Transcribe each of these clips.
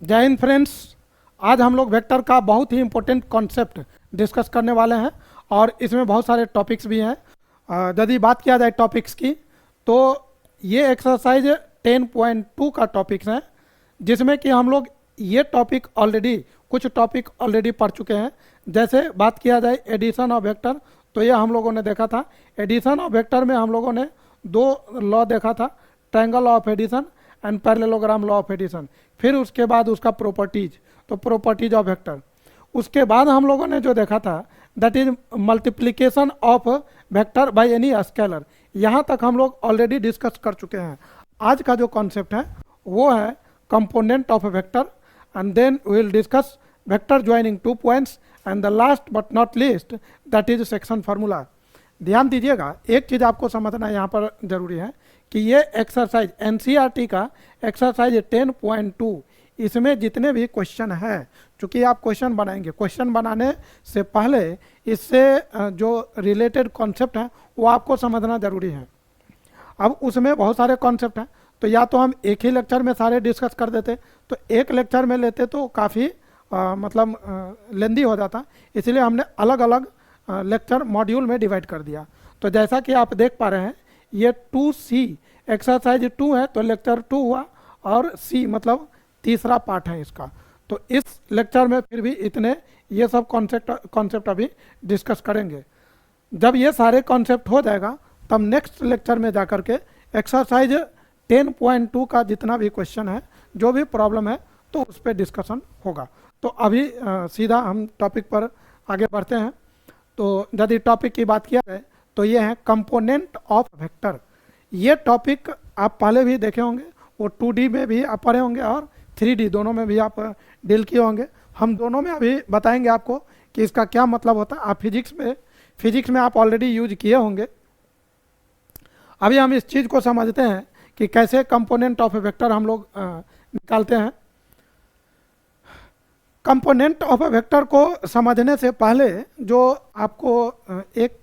जय हिंद फ्रेंड्स। आज हम लोग वेक्टर का बहुत ही इम्पोर्टेंट कॉन्सेप्ट डिस्कस करने वाले हैं और इसमें बहुत सारे टॉपिक्स भी हैं। यदि बात किया जाए टॉपिक्स की तो ये एक्सरसाइज 10.2 का टॉपिक्स है, जिसमें कि हम लोग ये टॉपिक कुछ टॉपिक ऑलरेडी पढ़ चुके हैं। जैसे बात किया जाए एडिशन ऑफ वेक्टर, तो ये हम लोगों ने देखा था। एडिशन ऑफ वेक्टर में हम लोगों ने दो लॉ देखा था, triangle law of addition and parallelogram law of addition. फिर उसके बाद उसका प्रॉपर्टीज, तो प्रॉपर्टीज ऑफ वेक्टर। उसके बाद हम लोगों ने जो देखा था that is multiplication of vector by any scalar. यहाँ तक हम लोग ऑलरेडी डिस्कस कर चुके हैं। आज का जो कॉन्सेप्ट है वो है component of vector, and then we will discuss vector joining two points, and the last but not least that is section formula. ध्यान दीजिएगा, एक चीज़ आपको समझना यहाँ पर जरूरी है कि ये एक्सरसाइज एनसीईआरटी का एक्सरसाइज 10.2, इसमें जितने भी क्वेश्चन है, चूँकि आप क्वेश्चन बनाएंगे, क्वेश्चन बनाने से पहले इससे जो रिलेटेड कॉन्सेप्ट हैं वो आपको समझना ज़रूरी है। अब उसमें बहुत सारे कॉन्सेप्ट हैं, तो या तो हम एक ही लेक्चर में सारे डिस्कस कर देते, तो एक लेक्चर में लेते तो काफ़ी लेंदी हो जाता, इसलिए हमने अलग अलग लेक्चर मॉड्यूल में डिवाइड कर दिया। तो जैसा कि आप देख पा रहे हैं ये 2C एक्सरसाइज 2 है, तो लेक्चर 2 हुआ, और C मतलब तीसरा पार्ट है इसका। तो इस लेक्चर में फिर भी इतने ये सब कॉन्सेप्ट अभी डिस्कस करेंगे। जब ये सारे कॉन्सेप्ट हो जाएगा तब नेक्स्ट लेक्चर में जाकर के एक्सरसाइज 10.2 का जितना भी क्वेश्चन है, जो भी प्रॉब्लम है, तो उस पर डिस्कशन होगा। तो अभी सीधा हम टॉपिक पर आगे बढ़ते हैं। तो यदि टॉपिक की बात किया जाए तो ये है कंपोनेंट ऑफ वेक्टर। ये टॉपिक आप पहले भी देखे होंगे, वो 2D में भी आप पढ़े होंगे और 3D दोनों में भी आप डील किए होंगे। हम दोनों में अभी बताएंगे आपको कि इसका क्या मतलब होता है। आप फिजिक्स में आप ऑलरेडी यूज किए होंगे। अभी हम इस चीज़ को समझते हैं कि कैसे कंपोनेंट ऑफ वेक्टर हम लोग निकालते हैं। कंपोनेंट ऑफ वेक्टर को समझने से पहले जो आपको एक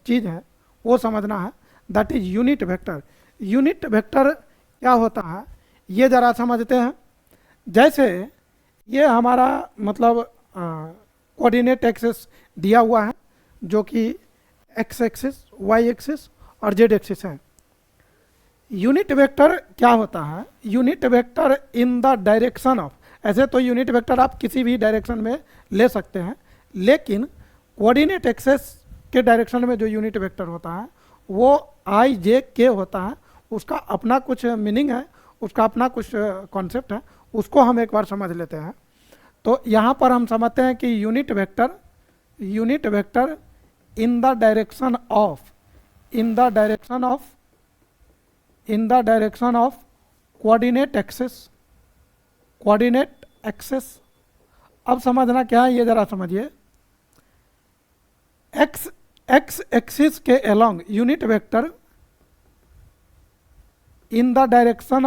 चीज़ है वो समझना है, that is unit vector. Unit vector क्या होता है ये ज़रा समझते हैं। जैसे ये हमारा मतलब कोऑर्डिनेट एक्सिस दिया हुआ है, जो कि एक्स एक्सिस, वाई एक्सिस और जेड एक्सिस है। यूनिट वेक्टर क्या होता है? Unit vector in the direction of, ऐसे तो यूनिट वेक्टर आप किसी भी डायरेक्शन में ले सकते हैं, लेकिन कोऑर्डिनेट एक्सिस के डायरेक्शन में जो यूनिट वेक्टर होता है वो आई जे के होता है। उसका अपना कुछ मीनिंग है, उसका अपना कुछ कॉन्सेप्ट है, उसको हम एक बार समझ लेते हैं। तो यहाँ पर हम समझते हैं कि unit vector in the direction of coordinate axis. अब समझना क्या है ये ज़रा समझिए। एक्स एक्सिस के along unit vector in the direction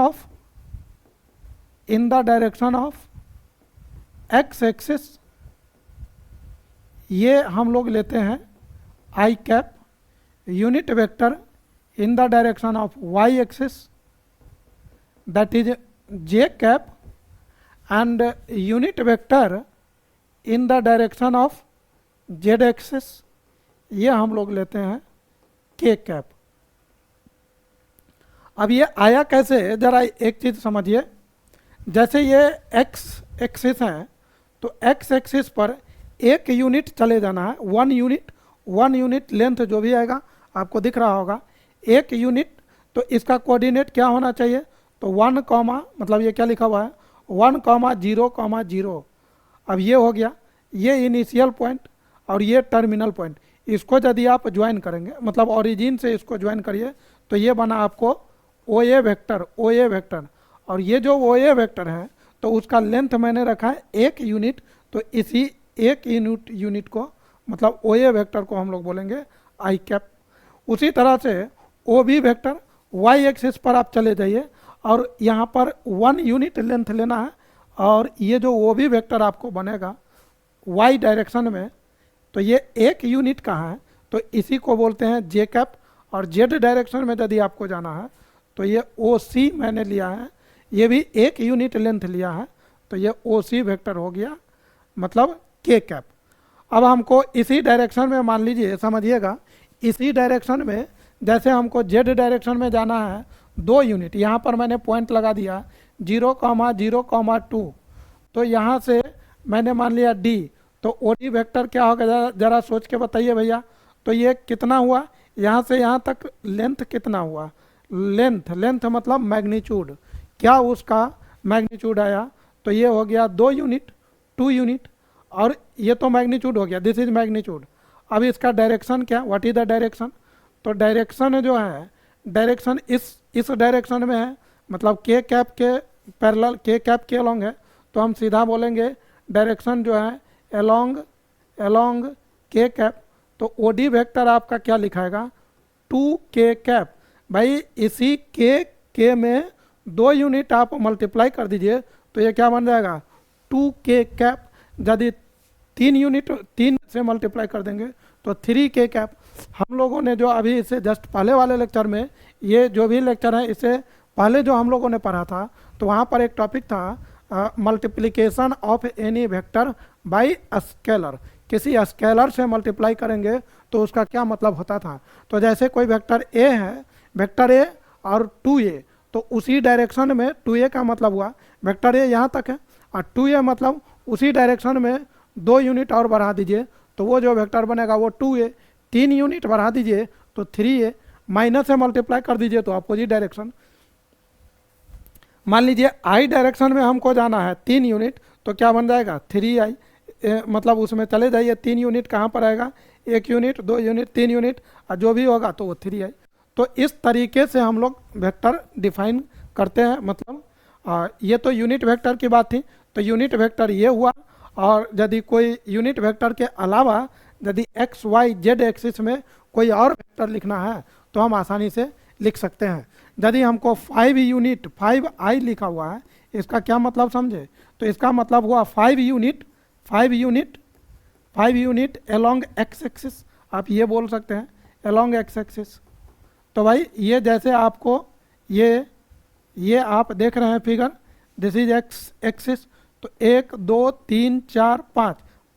of X axis, ये हम लोग लेते हैं i cap. Unit vector in the direction of Y axis that is j cap, and unit vector in the direction of Z axis, ये हम लोग लेते हैं के कैप। अब ये आया कैसे, जरा एक चीज़ समझिए। जैसे ये एक्स एक्सिस है, तो एक्स एक्सिस पर एक यूनिट चले जाना है, वन यूनिट लेंथ जो भी आएगा आपको दिख रहा होगा, एक यूनिट। तो इसका कोऑर्डिनेट क्या होना चाहिए? तो 1, मतलब ये क्या लिखा हुआ है 1,0,0। अब ये हो गया, ये इनिशियल पॉइंट और ये टर्मिनल पॉइंट। इसको यदि आप ज्वाइन करेंगे, मतलब ओरिजिन से इसको ज्वाइन करिए, तो ये बना आपको ओ ए वेक्टर। और ये जो ओ ए वेक्टर है तो उसका लेंथ मैंने रखा है 1 यूनिट। तो इसी 1 यूनिट को, मतलब ओ ए वेक्टर को हम लोग बोलेंगे आई कैप। उसी तरह से O B vector, Y axis पर आप चले जाइए और यहाँ पर 1 यूनिट लेंथ लेना है, और ये जो ओ बी वेक्टर आपको बनेगा वाई डायरेक्शन में, तो ये 1 यूनिट का है, तो इसी को बोलते हैं जे कैप। और जेड डायरेक्शन में यदि आपको जाना है तो ये ओ सी मैंने लिया है, ये भी 1 यूनिट लेंथ लिया है, तो ये ओ सी वेक्टर हो गया, मतलब के कैप। अब हमको इसी डायरेक्शन में, मान लीजिए समझिएगा, इसी डायरेक्शन में जैसे हमको जेड डायरेक्शन में जाना है 2 यूनिट, यहाँ पर मैंने पॉइंट लगा दिया 0,0,2, तो यहाँ से मैंने मान लिया डी, तो ओ डी वेक्टर क्या होगा, जरा सोच के बताइए भैया। तो ये कितना हुआ, यहाँ से यहाँ तक लेंथ कितना हुआ, लेंथ मतलब मैग्नीट्यूड, क्या उसका मैग्नीट्यूड आया, तो ये हो गया 2 यूनिट, 2 यूनिट, और ये तो मैग्नीट्यूड हो गया, दिस इज मैग्नीट्यूड। अब इसका डायरेक्शन क्या, व्हाट इज द डायरेक्शन, तो डायरेक्शन जो है, डायरेक्शन इस डायरेक्शन में है, मतलब के कैप के पैरेलल, के कैप के अलोंग है, तो हम सीधा बोलेंगे डायरेक्शन जो है अलोंग के कैप। तो ओ डी वेक्टर आपका क्या लिखाएगा, 2 के कैप। भाई इसी के में 2 यूनिट आप मल्टीप्लाई कर दीजिए, तो ये क्या बन जाएगा 2 के कैप। यदि 3 यूनिट 3 से मल्टीप्लाई कर देंगे तो 3 के कैप। हम लोगों ने जो अभी इससे जस्ट पहले वाले लेक्चर में, ये जो भी लेक्चर है इससे पहले जो हम लोगों ने पढ़ा था, तो वहाँ पर एक टॉपिक था multiplication of any vector by scalar. किसी स्केलर से मल्टीप्लाई करेंगे तो उसका क्या मतलब होता था। तो जैसे कोई वेक्टर ए है, वेक्टर ए और 2a, तो उसी डायरेक्शन में 2a का मतलब हुआ वेक्टर ए यहाँ तक है, और 2a मतलब उसी डायरेक्शन में 2 यूनिट और बढ़ा दीजिए तो वो जो वेक्टर बनेगा वो 2a, 3 यूनिट बढ़ा दीजिए तो 3a, माइनस से मल्टीप्लाई कर दीजिए तो अपोजिट डायरेक्शन। मान लीजिए आई डायरेक्शन में हमको जाना है 3 यूनिट, तो क्या बन जाएगा 3i, मतलब उसमें चले जाइए 3 यूनिट कहाँ पर आएगा, 1 यूनिट, 2 यूनिट, 3 यूनिट, और जो भी होगा तो वो 3i। तो इस तरीके से हम लोग वेक्टर डिफाइन करते हैं। मतलब ये तो यूनिट वेक्टर की बात थी, तो यूनिट वेक्टर ये हुआ। और यदि कोई यूनिट वेक्टर के अलावा यदि एक्स वाई जेड एक्सिस में कोई और वेक्टर लिखना है तो हम आसानी से लिख सकते हैं। यदि हमको 5 यूनिट 5i लिखा हुआ है, इसका क्या मतलब समझे, तो इसका मतलब हुआ 5 यूनिट अलोंग एक्स एक्सिस, आप ये बोल सकते हैं अलोंग एक्स एक्सिस। तो भाई ये जैसे आपको ये आप देख रहे हैं figure, this is X axis, तो 1 2 3 4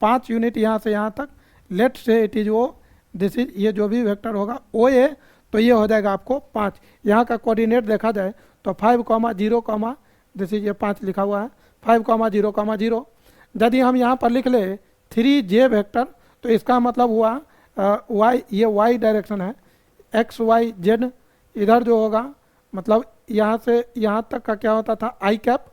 5 यूनिट यहाँ से यहाँ तक, let say it is O, this is, ये जो भी वेक्टर होगा ओ ए, तो ये हो जाएगा आपको 5। यहाँ का कोऑर्डिनेट देखा जाए तो 5,0, दिस इज ये 5 लिखा हुआ है, 5,0,0। यदि हम यहाँ पर लिख ले 3j वेक्टर, तो इसका मतलब हुआ y, ये y डायरेक्शन है, एक्स वाई जेड, इधर जो होगा मतलब यहाँ से यहाँ तक का क्या होता था आई कैप,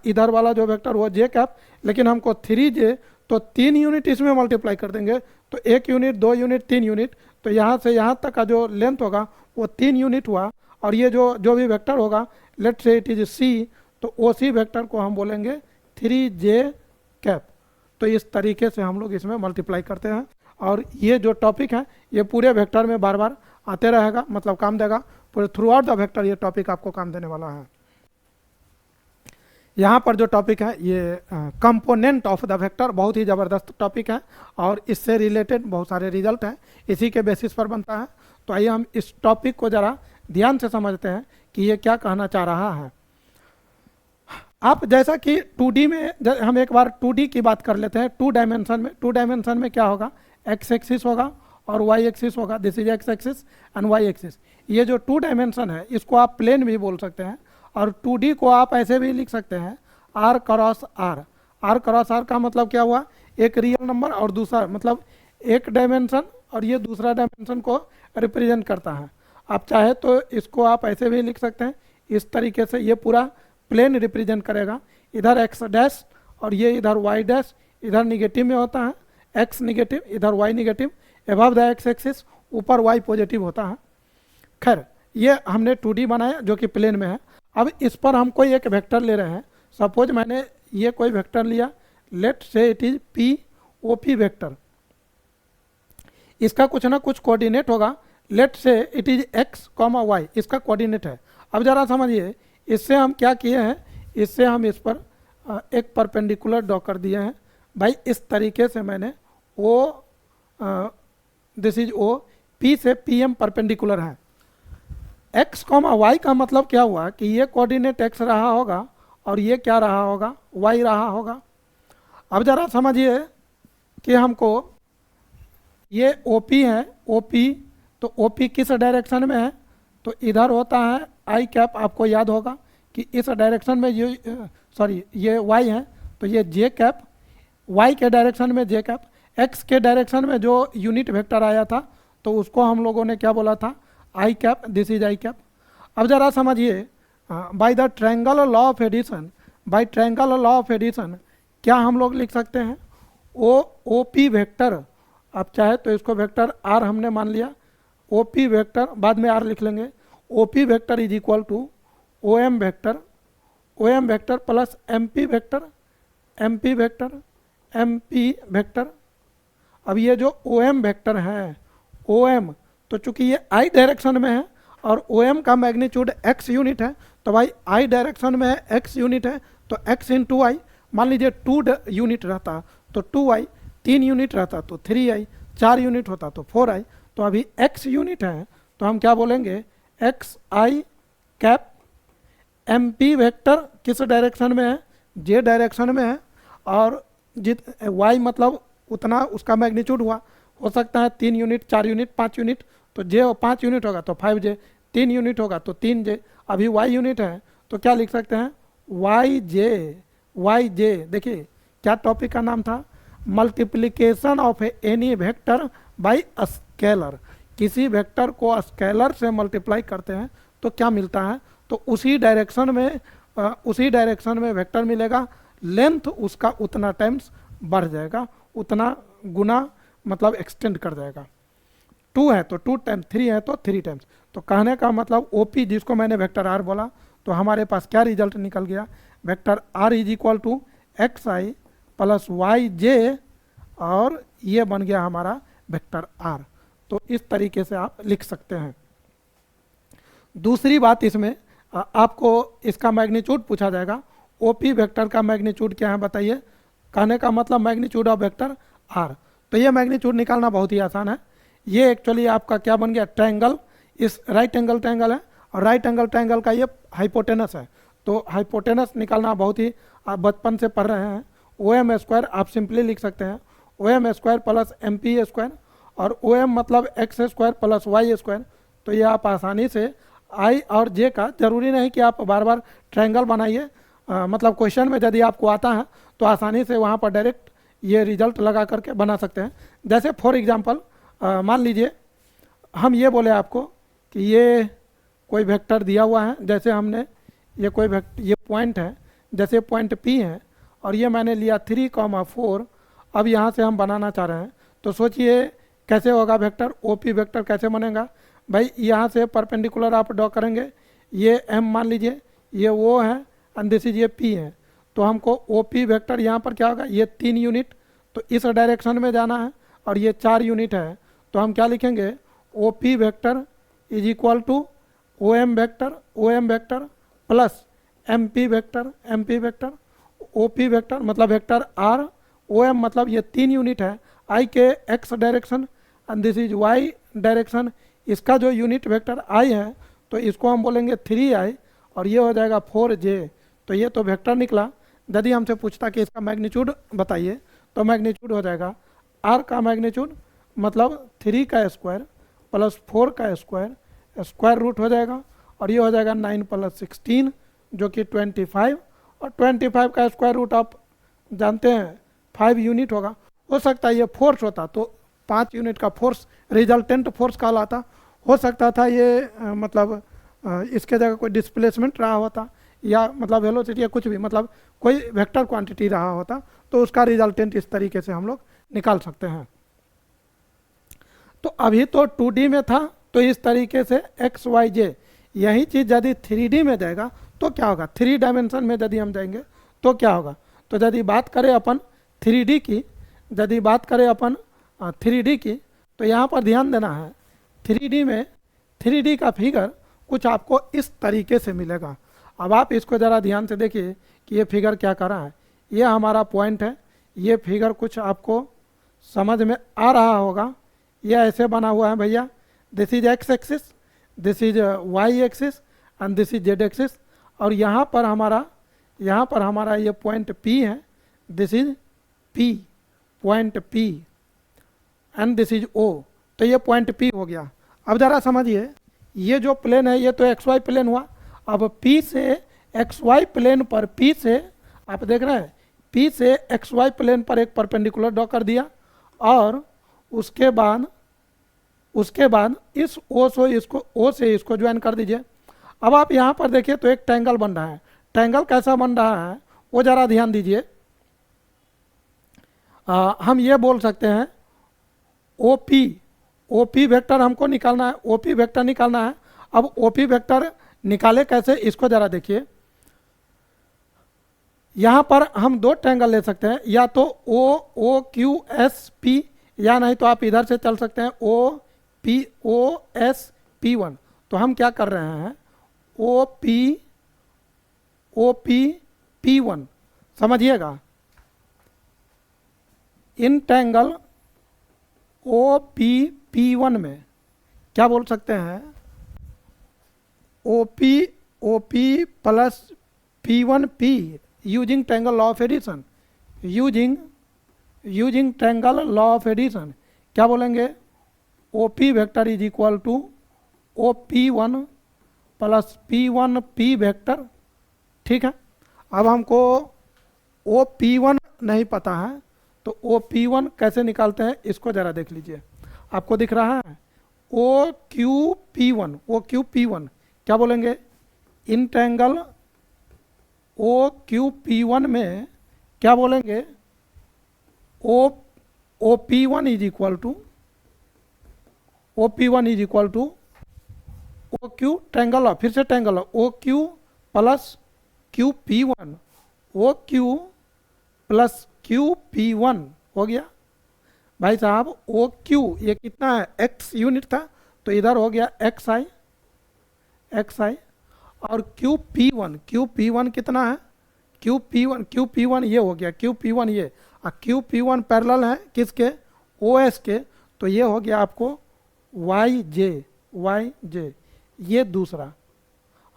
इधर वाला जो वेक्टर वो जे कैप। लेकिन हमको 3j, तो 3 यूनिट इसमें मल्टीप्लाई कर देंगे तो 1 यूनिट, 2 यूनिट, 3 यूनिट, तो यहाँ से यहाँ तक का जो लेंथ होगा वो 3 यूनिट हुआ। और ये जो भी वेक्टर होगा, लेट से इट इज सी, तो ओ सी वेक्टर को हम बोलेंगे 3j कैप। तो इस तरीके से हम लोग इसमें मल्टीप्लाई करते हैं। और ये जो टॉपिक है ये पूरे वेक्टर में बार बार आते रहेगा, मतलब काम देगा पूरे थ्रू आउट द वेक्टर, ये टॉपिक आपको काम देने वाला है। यहाँ पर जो टॉपिक है ये कंपोनेंट ऑफ द वेक्टर, बहुत ही ज़बरदस्त टॉपिक है और इससे रिलेटेड बहुत सारे रिजल्ट हैं, इसी के बेसिस पर बनता है। तो आइए हम इस टॉपिक को ज़रा ध्यान से समझते हैं कि ये क्या कहना चाह रहा है। आप जैसा कि 2D में हम एक बार 2D की बात कर लेते हैं। 2 डायमेंशन में क्या होगा, एक्स एक्सिस होगा और वाई एक्सिस होगा, this is X axis and Y axis. ये जो 2 डायमेंशन है इसको आप प्लेन भी बोल सकते हैं, और 2D को आप ऐसे भी लिख सकते हैं r cross r। r cross r का मतलब क्या हुआ, एक रियल नंबर और दूसरा, मतलब एक डायमेंशन और ये दूसरा डायमेंशन को रिप्रेजेंट करता है। आप चाहे तो इसको आप ऐसे भी लिख सकते हैं, इस तरीके से ये पूरा प्लेन रिप्रेजेंट करेगा। इधर x डैश और ये इधर y डैश, इधर निगेटिव में होता है, x निगेटिव, इधर y negative, above the x axis, ऊपर y पॉजिटिव होता है। खैर ये हमने 2D बनाया जो कि प्लेन में है। अब इस पर हम कोई एक वेक्टर ले रहे हैं, सपोज मैंने ये कोई वेक्टर लिया, let say it is P O P vector, इसका कुछ ना कुछ कोऑर्डिनेट होगा, let say it is X comma Y, इसका कोऑर्डिनेट है। अब जरा समझिए इससे हम क्या किए हैं, इससे हम इस पर एक परपेंडिकुलर ड्रॉ कर दिए हैं। भाई इस तरीके से मैंने ओ, दिस इज ओ, पी से पी एम परपेंडिकुलर है। एक्स कॉमा वाई का मतलब क्या हुआ कि ये कोऑर्डिनेट एक्स रहा होगा और ये क्या रहा होगा, y रहा होगा। अब ज़रा समझिए कि हमको ये OP है, OP, तो OP किस डायरेक्शन में है, तो इधर होता है आई कैप। आपको याद होगा कि इस डायरेक्शन में ये सॉरी ये y है, तो ये j कैप, y के डायरेक्शन में j कैप, x के डायरेक्शन में जो यूनिट वेक्टर आया था तो उसको हम लोगों ने क्या बोला था, i cap, this is i cap. अब ज़रा समझिए, by the triangle law of addition, by triangle law of addition क्या हम लोग लिख सकते हैं, ओ पी वेक्टर, आप चाहे तो इसको वेक्टर आर हमने मान लिया, ओ पी वेक्टर बाद में आर लिख लेंगे, O P vector is equal to O M vector plus M P vector. अब ये जो ओ एम वेक्टर है, ओ एम, तो चूंकि ये आई डायरेक्शन में है और ओ एम का मैग्नीट्यूड एक्स यूनिट है, तो भाई आई डायरेक्शन में है, एक्स यूनिट है, तो एक्स इंटू आई, मान लीजिए 2 यूनिट रहता तो 2i, 3 यूनिट रहता तो 3i, 4 यूनिट होता तो 4i, तो अभी x यूनिट है तो हम क्या बोलेंगे, एक्स आई कैप। एम पी वेक्टर किस डायरेक्शन में है, जे डायरेक्शन में है, और y मतलब उतना उसका मैग्नीट्यूड हुआ, हो सकता है 3 यूनिट, 4 यूनिट, 5 यूनिट, तो जे 5 यूनिट होगा तो 5j, 3 यूनिट होगा तो 3j, अभी y यूनिट है तो क्या लिख सकते हैं, yj। देखिए क्या टॉपिक का नाम था, multiplication of any vector by scalar. किसी वेक्टर को स्केलर से मल्टीप्लाई करते हैं तो क्या मिलता है, तो उसी डायरेक्शन में वेक्टर मिलेगा, लेंथ उसका उतना टाइम्स बढ़ जाएगा, उतना गुना मतलब एक्सटेंड कर जाएगा। 2 है तो 2 टाइम्स, 3 है तो 3 टाइम्स। तो कहने का मतलब OP जिसको मैंने वेक्टर आर बोला, तो हमारे पास क्या रिजल्ट निकल गया, vector are is equal to x i plus y j, और ये बन गया हमारा वेक्टर आर। तो इस तरीके से आप लिख सकते हैं। दूसरी बात इसमें आपको इसका मैग्नीट्यूड पूछा जाएगा, OP वेक्टर का मैग्नीट्यूड क्या है बताइए, कहने का मतलब मैग्नीट्यूड ऑफ वेक्टर आर। तो ये मैग्नीट्यूड निकालना बहुत ही आसान है। ये एक्चुअली आपका क्या बन गया, ट्रायंगल, इस राइट एंगल ट्रायंगल है और राइट एंगल ट्रायंगल का ये हाइपोटेनस है, तो हाइपोटेनस निकालना बहुत ही आप बचपन से पढ़ रहे हैं। ओ एम स्क्वायर आप सिंपली लिख सकते हैं, O M square plus M P square, और ओ एम मतलब X square plus Y square. तो ये आप आसानी से आई और जे का, जरूरी नहीं कि आप बार बार ट्रायंगल बनाइए, मतलब क्वेश्चन में यदि आपको आता है तो आसानी से वहाँ पर डायरेक्ट ये रिजल्ट लगा करके बना सकते हैं। जैसे फॉर एग्जांपल मान लीजिए हम ये बोले आपको कि ये कोई वेक्टर दिया हुआ है, जैसे हमने ये कोई वेक्टर, ये पॉइंट है, जैसे पॉइंट P है और ये मैंने लिया 3,4। अब यहाँ से हम बनाना चाह रहे हैं तो सोचिए कैसे होगा वेक्टर, OP वेक्टर कैसे बनेगा भाई। यहाँ से परपेंडिकुलर आप ड्रॉ करेंगे, ये M मान लीजिए, ये O है एंड दिस इज ये P है, तो हमको OP वेक्टर यहाँ पर क्या होगा, ये 3 यूनिट, तो इस डायरेक्शन में जाना है, और ये 4 यूनिट है, तो हम क्या लिखेंगे, OP vector is equal to OM vector plus MP vector, OP vector मतलब वेक्टर R, OM मतलब ये 3 यूनिट है, I के X direction and this is Y direction, इसका जो यूनिट वेक्टर I है तो इसको हम बोलेंगे 3i, और ये हो जाएगा 4j। तो ये तो वेक्टर निकला। यदि हमसे पूछता कि इसका मैग्नीट्यूड बताइए, तो मैग्नीट्यूड हो जाएगा R का मैग्नीट्यूड मतलब 3 का स्क्वायर प्लस 4 का स्क्वायर, स्क्वायर रूट हो जाएगा, और ये हो जाएगा 9 प्लस 16 जो कि 25, और 25 का स्क्वायर रूट आप जानते हैं 5 यूनिट होगा। हो सकता है ये फोर्स होता तो 5 यूनिट का फोर्स रिजल्टेंट फोर्स कहलाता, हो सकता था ये मतलब इसके जगह कोई डिस्प्लेसमेंट रहा होता, या मतलब वेलोसिटी या कुछ भी, मतलब कोई वेक्टर क्वांटिटी रहा होता, तो उसका रिजल्टेंट इस तरीके से हम लोग निकाल सकते हैं। तो अभी तो 2D में था, तो इस तरीके से एक्स वाई जे, यही चीज़ यदि 3D में जाएगा तो क्या होगा, 3 डायमेंशन में यदि हम जाएंगे तो क्या होगा। तो यदि बात करें अपन 3D की, यदि बात करें अपन 3D की, तो यहाँ पर ध्यान देना है, 3D में 3D का फिगर कुछ आपको इस तरीके से मिलेगा। अब आप इसको ज़रा ध्यान से देखिए कि ये फिगर क्या कर रहा है, ये हमारा पॉइंट है, ये फिगर कुछ आपको समझ में आ रहा होगा। ये ऐसे बना हुआ है भैया, this is X axis, this is Y axis and this is Z axis, और यहाँ पर हमारा यहाँ पर हमारा ये पॉइंट P है, this is P, point P, and this is O, तो ये पॉइंट P हो गया। अब ज़रा समझिए, ये जो प्लेन है ये तो XY प्लेन हुआ। अब P से XY प्लेन पर, P से आप देख रहे हैं, P से XY प्लेन पर एक परपेंडिकुलर ड्रॉ कर दिया, और उसके बाद इस O से इसको ज्वाइन कर दीजिए। अब आप यहाँ पर देखिए तो एक ट्रायंगल बन रहा है। ट्रायंगल कैसा बन रहा है वो ज़रा ध्यान दीजिए। हम ये बोल सकते हैं OP वेक्टर हमको निकालना है, OP वेक्टर निकालना है। अब OP वेक्टर निकाले कैसे, इसको ज़रा देखिए। यहाँ पर हम दो ट्रायंगल ले सकते हैं, या तो OQSP, या नहीं तो आप इधर से चल सकते हैं OPOSP1। तो हम क्या कर रहे हैं, OPP1, समझिएगा। इन ट्रायंगल OPP1 में क्या बोल सकते हैं, OP plus P1P using triangle law of addition, using triangle law of addition क्या बोलेंगे, OP vector is equal to OP1 plus P1P vector. ठीक है, अब हमको OP1 नहीं पता है, तो OP1 कैसे निकालते हैं इसको ज़रा देख लीजिए। आपको दिख रहा है OQP1 क्या बोलेंगे, इन ट्रायंगल OQP1 में क्या बोलेंगे, OP1 is equal to OQ triangle, फिर से triangle OQ plus QP1, OQ plus QP1 हो गया। भाई साहब OQ ये कितना है, x यूनिट था, तो इधर हो गया xi, और QP1 कितना है, QP1 ये हो गया, QP1 ये, और QP1 पैरेलल है किसके, OS के, तो ये हो गया आपको YJ, ये दूसरा।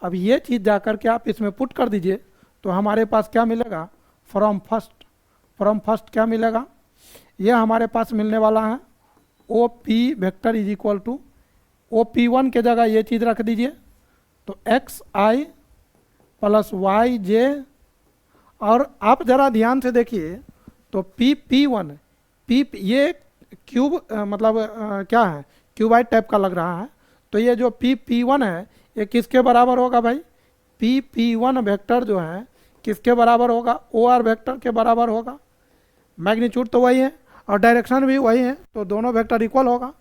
अब ये चीज़ जा कर के आप इसमें पुट कर दीजिए, तो हमारे पास क्या मिलेगा, फ्रॉम फर्स्ट क्या मिलेगा, ये हमारे पास मिलने वाला है OP vector is equal to OP1 के जगह ये चीज़ रख दीजिए, तो XI प्लस YJ, और आप ज़रा ध्यान से देखिए तो PP1 ये क्यूब मतलब क्या है, क्यूबाइड टाइप का लग रहा है, तो ये जो PP1 है ये किसके बराबर होगा भाई, PP1 वेक्टर जो है किसके बराबर होगा, OR वेक्टर के बराबर होगा। मैग्नीट्यूड तो वही है और डायरेक्शन भी वही है, तो दोनों वेक्टर इक्वल होगा।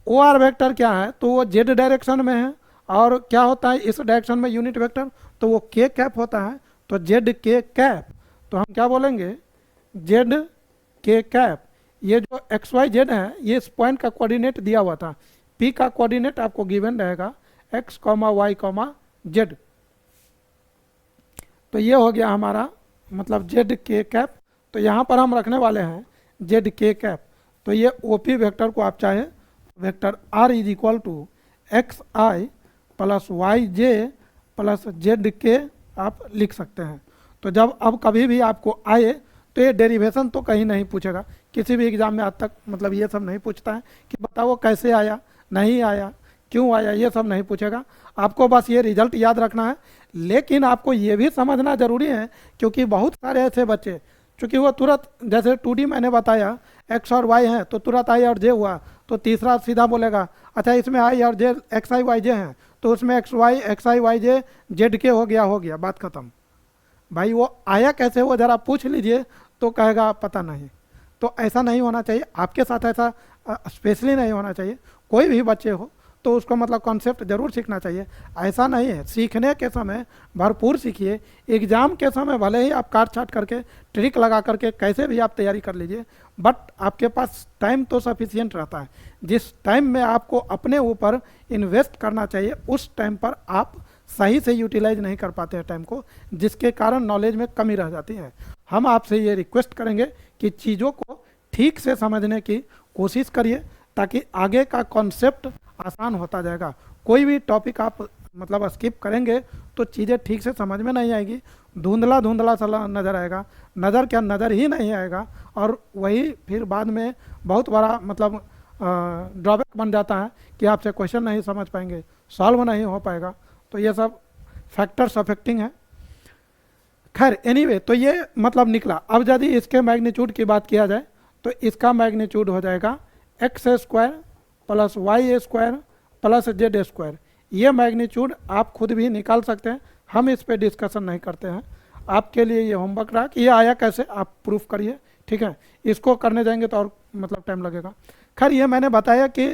OR वेक्टर क्या है, तो वो Z डायरेक्शन में है, और क्या होता है इस डायरेक्शन में यूनिट वेक्टर, तो वो K कैप होता है, तो ZK कैप, तो हम क्या बोलेंगे, ZK कैप। ये जो XYZ है ये इस पॉइंट का कोऑर्डिनेट दिया हुआ था, P का कोऑर्डिनेट आपको गिवन रहेगा x, y, z, तो ये हो गया हमारा मतलब ZK कैप। तो यहाँ पर हम रखने वाले हैं ZK कैप, तो ये OP वेक्टर को आप चाहे vector R is equal to XI plus YJ plus ZK आप लिख सकते हैं। तो जब अब कभी भी आपको आए तो ये डेरिवेशन तो कहीं नहीं पूछेगा, किसी भी एग्जाम में आज तक मतलब ये सब नहीं पूछता है कि बताओ कैसे आया, नहीं आया, क्यों आया, ये सब नहीं पूछेगा। आपको बस ये रिजल्ट याद रखना है। लेकिन आपको ये भी समझना ज़रूरी है, क्योंकि बहुत सारे ऐसे बच्चे, चूँकि वो तुरंत जैसे 2D मैंने बताया x और y है तो तुरंत i और j हुआ, तो तीसरा सीधा बोलेगा अच्छा इसमें i और j xi yj हैं, तो उसमें xi yj zk हो गया, बात खत्म। भाई वो आया कैसे, वो ज़रा पूछ लीजिए तो कहेगा पता नहीं। तो ऐसा नहीं होना चाहिए, आपके साथ ऐसा स्पेशली नहीं होना चाहिए। कोई भी बच्चे हो तो उसको मतलब कॉन्सेप्ट ज़रूर सीखना चाहिए। ऐसा नहीं है, सीखने के समय भरपूर सीखिए, एग्ज़ाम के समय भले ही आप काट छाट करके ट्रिक लगा करके कैसे भी आप तैयारी कर लीजिए, बट आपके पास टाइम तो सफिशिएंट रहता है। जिस टाइम में आपको अपने ऊपर इन्वेस्ट करना चाहिए उस टाइम पर आप सही से यूटिलाइज नहीं कर पाते हैं टाइम को, जिसके कारण नॉलेज में कमी रह जाती है। हम आपसे ये रिक्वेस्ट करेंगे कि चीज़ों को ठीक से समझने की कोशिश करिए, ताकि आगे का कॉन्सेप्ट आसान होता जाएगा। कोई भी टॉपिक आप मतलब स्किप करेंगे तो चीज़ें ठीक से समझ में नहीं आएगी, धुंधला धुंधला सा नज़र आएगा, नज़र क्या नज़र ही नहीं आएगा, और वही फिर बाद में बहुत बड़ा मतलब ड्रॉबैक बन जाता है कि आपसे क्वेश्चन नहीं समझ पाएंगे, सॉल्व नहीं हो पाएगा। तो ये सब फैक्टर्स अफेक्टिंग है। खैर एनीवे, तो ये मतलब निकला। अब यदि इसके मैग्नीट्यूड की बात किया जाए तो इसका मैग्नीट्यूड हो जाएगा X square plus Y square plus Z square. ये मैग्नीट्यूड आप खुद भी निकाल सकते हैं, हम इस पे डिस्कशन नहीं करते हैं। आपके लिए ये होमवर्क रहा कि ये आया कैसे, आप प्रूफ करिए, ठीक है। इसको करने जाएंगे तो और मतलब टाइम लगेगा। खैर ये मैंने बताया कि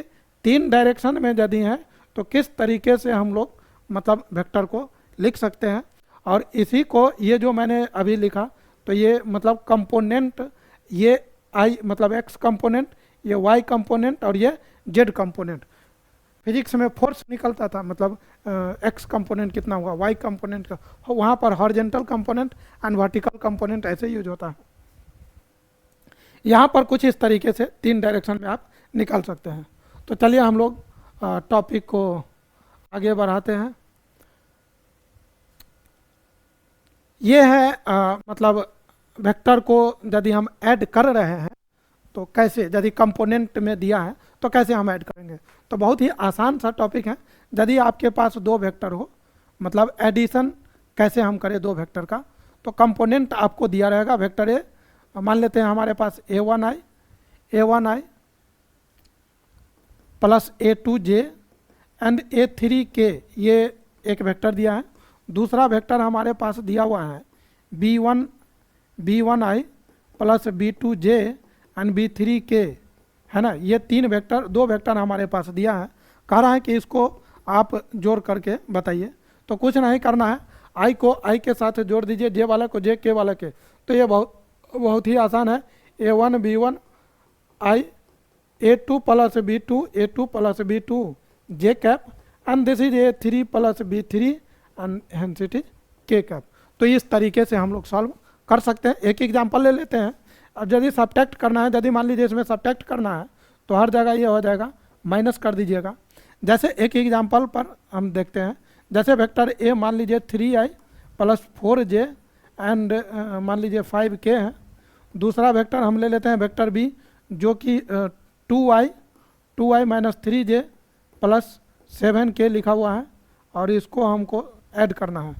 3 डायरेक्शन में यदि हैं तो किस तरीके से हम लोग मतलब वेक्टर को लिख सकते हैं, और इसी को ये जो मैंने अभी लिखा तो ये मतलब कंपोनेंट, ये आई मतलब एक्स कंपोनेंट, ये वाई कंपोनेंट और ये जेड कंपोनेंट। फिजिक्स में फोर्स निकलता था मतलब एक्स कंपोनेंट कितना हुआ, वाई कंपोनेंट का, वहाँ पर horizontal component and vertical component ऐसे यूज होता है। यहाँ पर कुछ इस तरीके से 3 डायरेक्शन में आप निकाल सकते हैं। तो चलिए हम लोग टॉपिक को आगे बढ़ाते हैं। ये है मतलब वेक्टर को यदि हम ऐड कर रहे हैं तो कैसे, यदि कंपोनेंट में दिया है तो कैसे हम ऐड करेंगे। तो बहुत ही आसान सा टॉपिक है। यदि आपके पास 2 वेक्टर हो, मतलब एडिशन कैसे हम करें 2 वेक्टर का, तो कंपोनेंट आपको दिया रहेगा वेक्टर ए, मान लेते हैं हमारे पास a1i plus a2j and a3k, ये एक वेक्टर दिया है। दूसरा वेक्टर हमारे पास दिया हुआ है b1i plus b2j and b3k, है ना। ये 2 वेक्टर हमारे पास दिया है। कह रहा है कि इसको आप जोड़ करके बताइए। तो कुछ नहीं करना है, i को i के साथ जोड़ दीजिए, j वाला को j, k वाला के। तो ये बहुत ही आसान है। a1 b1 i, a2 plus b2, a2 plus b2 j cap, and this is a3 plus b3 and hence it is k cap. तो इस तरीके से हम लोग सॉल्व कर सकते हैं। एक एग्जाम्पल ले लेते हैं। अब यदि सब्ट्रैक्ट करना है, यदि मान लीजिए इसमें सब्ट्रैक्ट करना है तो हर जगह ये हो जाएगा माइनस कर दीजिएगा। जैसे एक एग्जाम्पल पर हम देखते हैं, जैसे वेक्टर ए मान लीजिए 3i प्लस 4j एंड मान लीजिए 5k है। दूसरा वेक्टर हम ले लेते हैं वेक्टर बी जो कि 2i minus 3j plus 7k लिखा हुआ है, और इसको हमको ऐड करना है।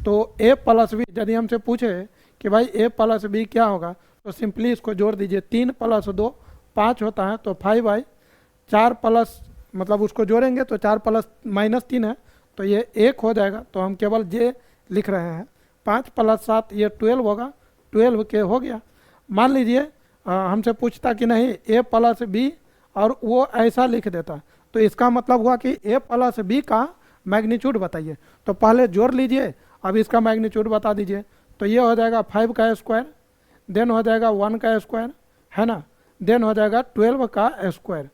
तो a प्लस बी, यदि हमसे पूछे कि भाई a प्लस बी क्या होगा, तो सिंपली इसको जोड़ दीजिए। 3 प्लस 2 5 होता है, तो 5i, 4 प्लस मतलब उसको जोड़ेंगे तो 4 प्लस माइनस 3 है, तो ये 1 हो जाएगा। तो हम केवल j लिख रहे हैं। 5 प्लस 7 ये 12 होगा, 12k हो गया। मान लीजिए हमसे पूछता कि नहीं a प्लस बी, और वो ऐसा लिख देता, तो इसका मतलब हुआ कि a प्लस बी का मैग्नीट्यूड बताइए। तो पहले जोड़ लीजिए, अब इसका मैग्नीट्यूड बता दीजिए। तो ये हो जाएगा 5 का स्क्वायर, देन हो जाएगा 1 का स्क्वायर, है ना, देन हो जाएगा 12 का स्क्वायर।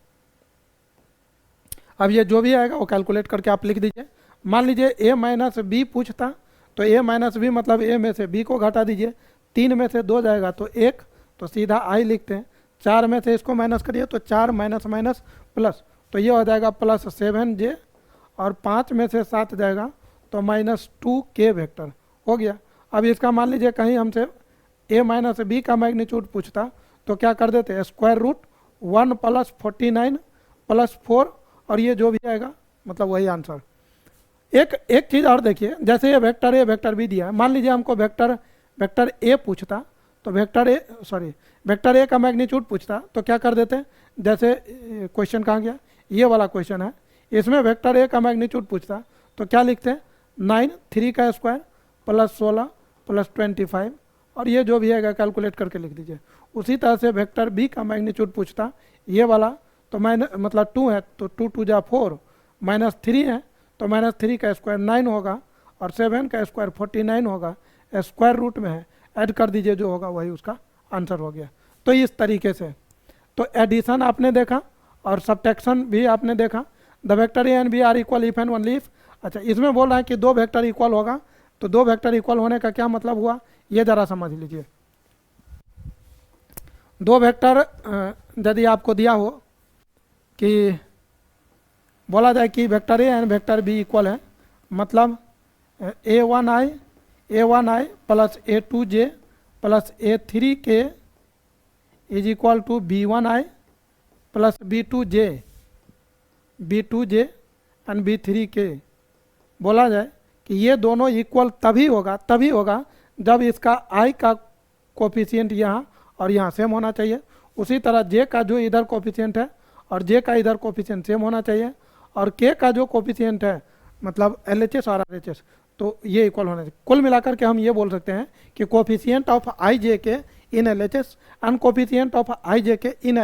अब ये जो भी आएगा वो कैलकुलेट करके आप लिख दीजिए। मान लीजिए a माइनस बी पूछता, तो a माइनस बी मतलब a में से b को घटा दीजिए। 3 में से 2 जाएगा तो 1, तो सीधा i लिखते हैं। 4 में से इसको माइनस करिए तो 4 माइनस माइनस प्लस, तो ये हो जाएगा प्लस 7j, और 5 में से 7 जाएगा तो माइनस 2k वेक्टर हो गया। अब इसका मान लीजिए कहीं हमसे a माइनस बी का मैग्नीट्यूड पूछता, तो क्या कर देते हैं, स्क्वायर रूट 1 प्लस 49 प्लस 4, और ये जो भी आएगा मतलब वही आंसर। एक चीज़ और देखिए, जैसे ये वेक्टर ए वेक्टर बी दिया है, मान लीजिए हमको वेक्टर ए पूछता, तो वेक्टर ए का मैग्नीट्यूड पूछता, तो क्या कर देते हैं, जैसे क्वेश्चन कहाँ गया, ये वाला क्वेश्चन है, इसमें वेक्टर ए का मैग्नीट्यूड पूछता, तो क्या लिखते हैं 9, 3 का स्क्वायर प्लस 16 प्लस 25, और ये जो भी आएगा कैलकुलेट करके लिख दीजिए। उसी तरह से वेक्टर बी का मैग्नीट्यूड पूछता, ये वाला, तो मतलब 2 है तो 2 2 जा 4, माइनस 3 है तो माइनस 3 का स्क्वायर 9 होगा, और 7 का स्क्वायर 49 होगा, स्क्वायर रूट में है, ऐड कर दीजिए, जो होगा वही उसका आंसर हो गया। तो इस तरीके से तो एडिशन आपने देखा और सब्ट्रैक्शन भी आपने देखा। The vector A and B are equal if and only if. अच्छा, इसमें बोल रहा है कि 2 वेक्टर इक्वल होगा, तो 2 वेक्टर इक्वल होने का क्या मतलब हुआ, ये ज़रा समझ लीजिए। 2 वेक्टर यदि आपको दिया हो कि बोला जाए कि vector A and vector B equal है, मतलब A1i plus A2j plus A3k is equal to B1i plus B2j and B3k। बोला जाए कि ये दोनों इक्वल तभी होगा जब इसका i का कोफिशिएंट यहाँ और यहाँ सेम होना चाहिए। उसी तरह j का जो इधर कोफिशिएंट है और j का इधर कोफिशिएंट सेम होना चाहिए, और k का जो कोफिशिएंट है मतलब LHS और RHS, तो ये इक्वल होना चाहिए। कुल मिलाकर के हम ये बोल सकते हैं कि coefficient of IJK in LHS and coefficient of IJK in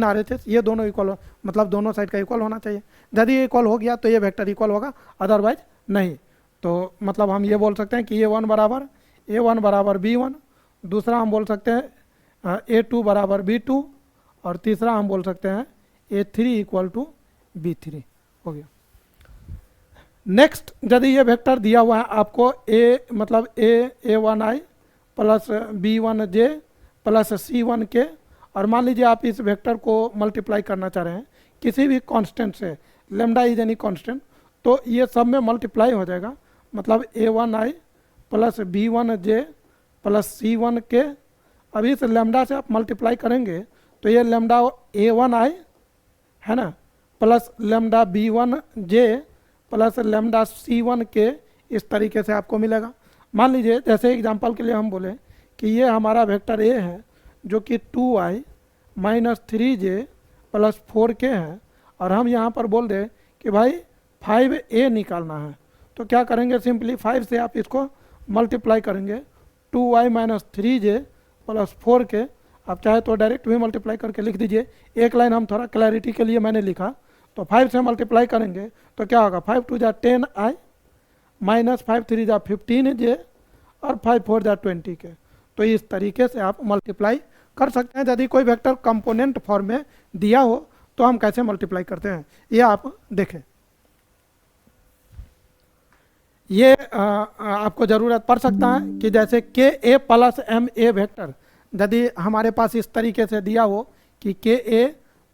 RHS ये दोनों इक्वल मतलब दोनों साइड का इक्वल होना चाहिए। यदि ये इक्वल हो गया तो ये वेक्टर इक्वल होगा, अदरवाइज नहीं। तो मतलब हम ये बोल सकते हैं कि A1 बराबर B1, दूसरा हम बोल सकते हैं A2 बराबर B2, और तीसरा हम बोल सकते हैं A3 इक्वल टू B3 हो गया। नेक्स्ट, यदि ये वेक्टर दिया हुआ है आपको मतलब A1i plus B1j plus C1k, और मान लीजिए आप इस वेक्टर को मल्टीप्लाई करना चाह रहे हैं किसी भी कांस्टेंट से, लेमडा इज एनी कांस्टेंट, तो ये सब में मल्टीप्लाई हो जाएगा। मतलब A1i plus B1j plus C1k, अभी इस लेमडा से आप मल्टीप्लाई करेंगे तो ये लेमडा A1i है ना plus lambda B1j plus lambda C1k, इस तरीके से आपको मिलेगा। मान लीजिए जैसे एग्जांपल के लिए हम बोले कि ये हमारा वेक्टर A है जो कि 2i minus 3j plus 4k है, और हम यहाँ पर बोल दें कि भाई 5a निकालना है, तो क्या करेंगे, सिंपली 5 से आप इसको मल्टीप्लाई करेंगे, 2i minus 3j plus 4k। आप चाहे तो डायरेक्ट भी मल्टीप्लाई करके लिख दीजिए, एक लाइन हम थोड़ा क्लैरिटी के लिए मैंने लिखा। तो 5 से मल्टीप्लाई करेंगे तो क्या होगा, 5 2 जा 10i माइनस 5 3 जा 15j और 5 4 जा 20k। तो इस तरीके से आप मल्टीप्लाई कर सकते हैं। यदि कोई वेक्टर कंपोनेंट फॉर्म में दिया हो तो हम कैसे मल्टीप्लाई करते हैं ये आप देखें। ये आपको ज़रूरत पड़ सकता है कि जैसे KA प्लस MA वेक्टर, यदि हमारे पास इस तरीके से दिया हो कि KA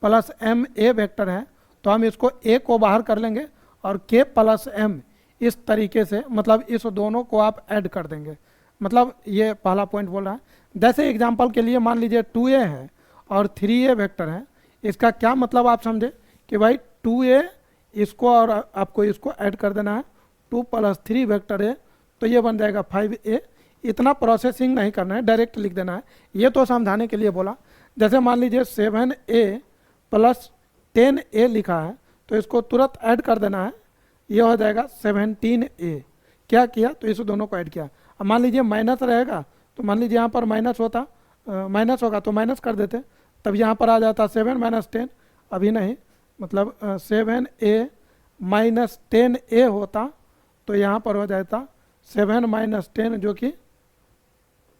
प्लस MA वेक्टर है तो हम इसको A को बाहर कर लेंगे और K प्लस M इस तरीके से, मतलब इस दोनों को आप ऐड कर देंगे। मतलब ये पहला पॉइंट बोल रहा है। जैसे एग्जांपल के लिए मान लीजिए 2a है और 3a वेक्टर है, इसका क्या मतलब आप समझे कि भाई 2a इसको और आपको इसको ऐड कर देना है, 2 प्लस 3 वेक्टर है तो ये बन जाएगा 5a। इतना प्रोसेसिंग नहीं करना है, डायरेक्ट लिख देना है, ये तो समझाने के लिए बोला। जैसे मान लीजिए 7a प्लस 10a लिखा है तो इसको तुरंत ऐड कर देना है, ये हो जाएगा 17a। क्या किया, तो इस दोनों को ऐड किया। अब मान लीजिए माइनस रहेगा तो मान लीजिए यहाँ पर माइनस होगा तो माइनस कर देते, तब यहाँ पर आ जाता 7 माइनस 10, अभी नहीं, मतलब 7a माइनस 10a होता तो यहाँ पर हो जाता 7 माइनस 10 जो कि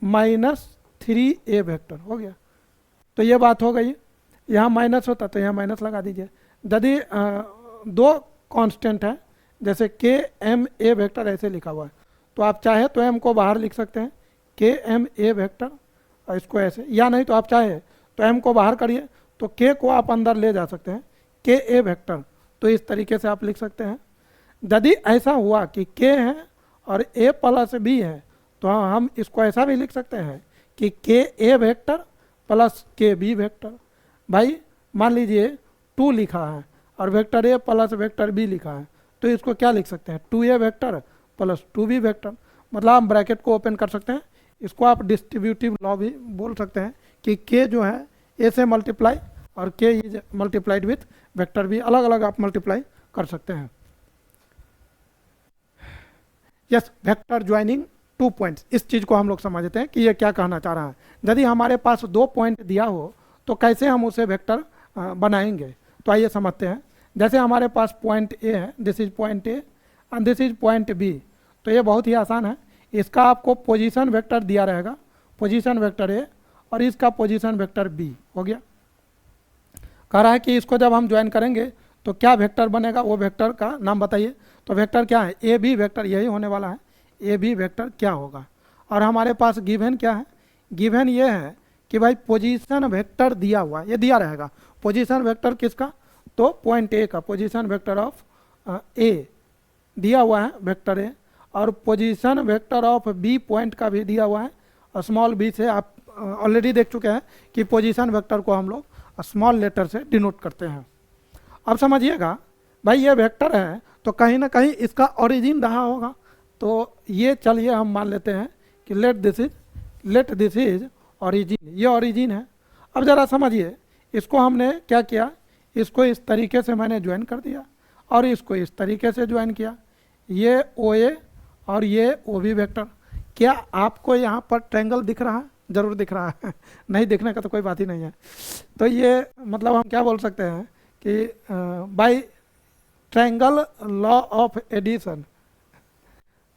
माइनस 3a वेक्टर हो गया। तो ये बात हो गई। यहाँ माइनस होता तो यहाँ माइनस लगा दीजिए। यदि दो कांस्टेंट है जैसे KMA वेक्टर ऐसे लिखा हुआ है तो आप चाहे तो m को बाहर लिख सकते हैं KMA वेक्टर, और इसको ऐसे, या नहीं तो आप चाहे तो m को बाहर करिए तो k को आप अंदर ले जा सकते हैं KA वेक्टर, तो इस तरीके से आप लिख सकते हैं। यदि ऐसा हुआ कि k है और a प्लस b है तो हम इसको ऐसा भी लिख सकते हैं कि KA vector plus KB vector. भाई मान लीजिए 2 लिखा है और vector A plus vector B लिखा है तो इसको क्या लिख सकते हैं, 2a vector plus 2b vector. मतलब हम ब्रैकेट को ओपन कर सकते हैं, इसको आप डिस्ट्रीब्यूटिव लॉ भी बोल सकते हैं कि k जो है a से मल्टीप्लाई और k is multiplied with vector भी, अलग अलग आप मल्टीप्लाई कर सकते हैं। यस, वेक्टर ज्वाइनिंग 2 पॉइंट्स, इस चीज़ को हम लोग समझते हैं कि ये क्या कहना चाह रहा है। यदि हमारे पास 2 पॉइंट दिया हो तो कैसे हम उसे वेक्टर बनाएंगे, तो आइए समझते हैं। जैसे हमारे पास पॉइंट A है, this is point A and this is point B, तो ये बहुत ही आसान है। इसका आपको पोजीशन वेक्टर दिया रहेगा, पोजीशन वेक्टर A, और इसका पोजीशन वेक्टर B हो गया। कह रहा है कि इसको जब हम ज्वाइन करेंगे तो क्या वेक्टर बनेगा, वो वेक्टर का नाम बताइए। तो वेक्टर क्या है, AB वेक्टर, यही होने वाला है। AB वेक्टर क्या होगा, और हमारे पास गिवन क्या है, गिवन ये है कि भाई पोजीशन वेक्टर दिया हुआ, ये दिया रहेगा। पोजीशन वेक्टर किसका, तो पॉइंट A का पोजीशन वेक्टर ऑफ A दिया हुआ है वेक्टर ए, और position vector of B point का भी दिया हुआ है स्मॉल बी से। आप ऑलरेडी देख चुके हैं कि पोजीशन वेक्टर को हम लोग स्मॉल लेटर से डिनोट करते हैं। अब समझिएगा भाई, ये वेक्टर है तो कहीं ना कहीं इसका ओरिजिन रहा होगा, तो ये चलिए हम मान लेते हैं कि लेट दिस इज ओरिजिन, ये ओरिजिन है। अब ज़रा समझिए, इसको हमने क्या किया, इसको इस तरीके से मैंने ज्वाइन कर दिया और इसको इस तरीके से ज्वाइन किया, ये ओ ए और ये ओ बी वेक्टर। क्या आपको यहाँ पर ट्रायंगल दिख रहा है? जरूर दिख रहा है नहीं दिखने का तो कोई बात ही नहीं है। तो ये मतलब हम क्या बोल सकते हैं कि by triangle law of addition,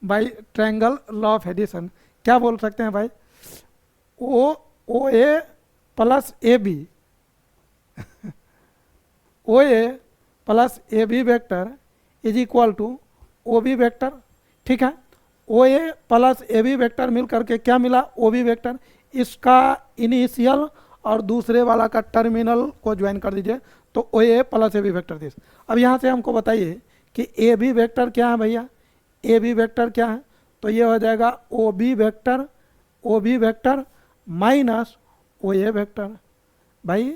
by triangle law of addition क्या बोल सकते हैं भाई, O A plus A B O A plus A B vector is equal to O B vector. ठीक है, O A plus A B vector मिल करके क्या मिला, ओ बी वेक्टर। इसका इनिशियल और दूसरे वाला का टर्मिनल को ज्वाइन कर दीजिए तो O A plus A B vector this. अब यहाँ से हमको बताइए कि ए बी वेक्टर क्या है भैया, ए बी वेक्टर क्या है, तो ये हो जाएगा ओ बी वेक्टर माइनस ओ ए वेक्टर। भाई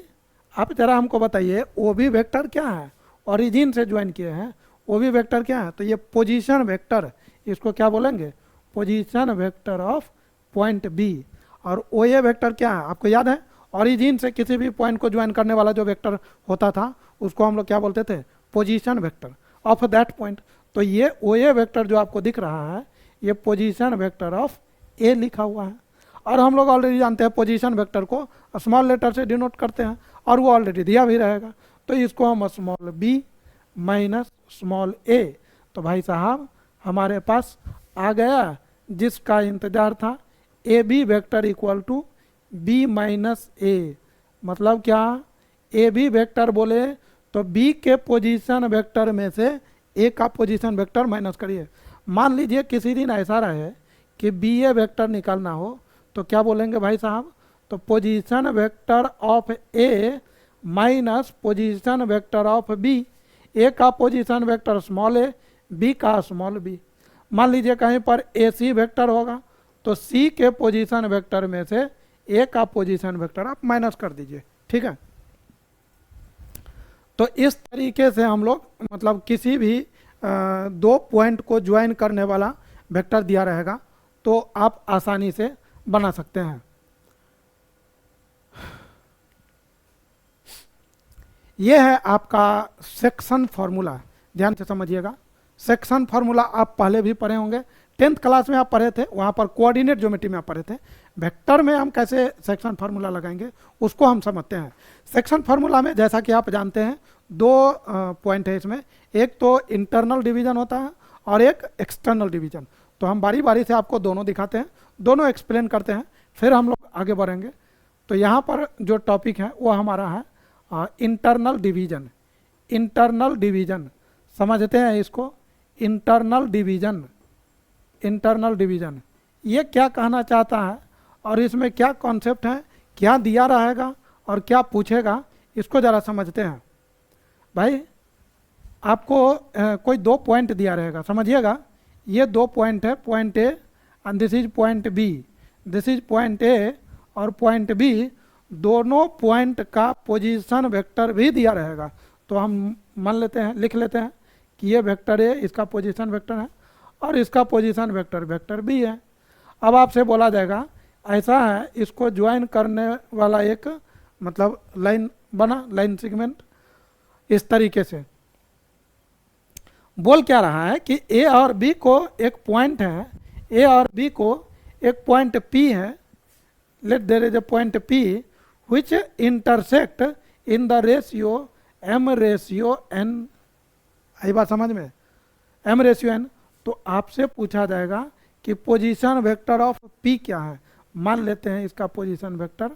आप जरा हमको बताइए ओ बी वेक्टर क्या है, ओरिजिन से ज्वाइन किए हैं, ओ बी वेक्टर क्या है, तो ये पोजीशन वेक्टर, इसको क्या बोलेंगे, position vector of point B. और ओ ए वेक्टर क्या है, आपको याद है, ओरिजिन से किसी भी पॉइंट को ज्वाइन करने वाला जो वेक्टर होता था उसको हम लोग क्या बोलते थे, position vector of that point. तो ये ओ ए वेक्टर जो आपको दिख रहा है ये पोजीशन वेक्टर ऑफ ए लिखा हुआ है। और हम लोग ऑलरेडी जानते हैं पोजीशन वेक्टर को स्मॉल लेटर से डिनोट करते हैं और वो ऑलरेडी दिया भी रहेगा, तो इसको हम स्मॉल बी माइनस स्मॉल ए। तो भाई साहब हमारे पास आ गया जिसका इंतजार था, A B vector equal to B minus A. मतलब क्या, ए बी वेक्टर बोले तो बी के पोजीशन वेक्टर में से ए का पोजीशन वेक्टर माइनस करिए। मान लीजिए किसी दिन ऐसा रहे कि बी ए वेक्टर निकालना हो तो क्या बोलेंगे भाई साहब, तो position vector of A minus position vector of B. A का position vector small A, B का स्मॉल बी। मान लीजिए कहीं पर ए सी वेक्टर होगा तो सी के पोजीशन वेक्टर में से ए का पोजीशन वेक्टर आप माइनस कर दीजिए। ठीक है, तो इस तरीके से हम लोग मतलब किसी भी दो पॉइंट को ज्वाइन करने वाला वेक्टर दिया रहेगा तो आप आसानी से बना सकते हैं। यह है आपका सेक्शन फॉर्मूला, ध्यान से समझिएगा। सेक्शन फार्मूला आप पहले भी पढ़े होंगे, 10th क्लास में आप पढ़े थे, वहाँ पर कोऑर्डिनेट ज्योमेट्री में आप पढ़े थे। वेक्टर में हम कैसे सेक्शन फार्मूला लगाएंगे उसको हम समझते हैं। सेक्शन फार्मूला में जैसा कि आप जानते हैं दो पॉइंट है इसमें, एक तो इंटरनल डिवीजन होता है और एक एक्सटर्नल डिवीजन। तो हम बारी बारी से आपको दोनों दिखाते हैं, दोनों एक्सप्लेन करते हैं, फिर हम लोग आगे बढ़ेंगे। तो यहाँ पर जो टॉपिक है वो हमारा है इंटरनल डिवीजन। इंटरनल डिवीजन समझते हैं इसको, इंटरनल डिवीजन। इंटरनल डिवीजन ये क्या कहना चाहता है और इसमें क्या कॉन्सेप्ट है, क्या दिया रहेगा और क्या पूछेगा, इसको ज़रा समझते हैं। भाई आपको कोई दो पॉइंट दिया रहेगा, समझिएगा। ये दो पॉइंट है, point A and this is point B, this is point A और पॉइंट बी। दोनों पॉइंट का पोजीशन वेक्टर भी दिया रहेगा। तो हम मान लेते हैं, लिख लेते हैं कि ये वेक्टर ए इसका पोजीशन वेक्टर है और इसका पोजीशन वेक्टर वेक्टर बी है। अब आपसे बोला जाएगा ऐसा है, इसको ज्वाइन करने वाला एक मतलब लाइन बना, लाइन सेगमेंट इस तरीके से। बोल क्या रहा है कि ए और बी को एक पॉइंट है, ए और बी को एक पॉइंट पी है, let there is a point P which intersect in the ratio m ratio n। आई बात समझ में, m रेशियो n। तो आपसे पूछा जाएगा कि पोजीशन वेक्टर ऑफ p क्या है। मान लेते हैं इसका पोजीशन वेक्टर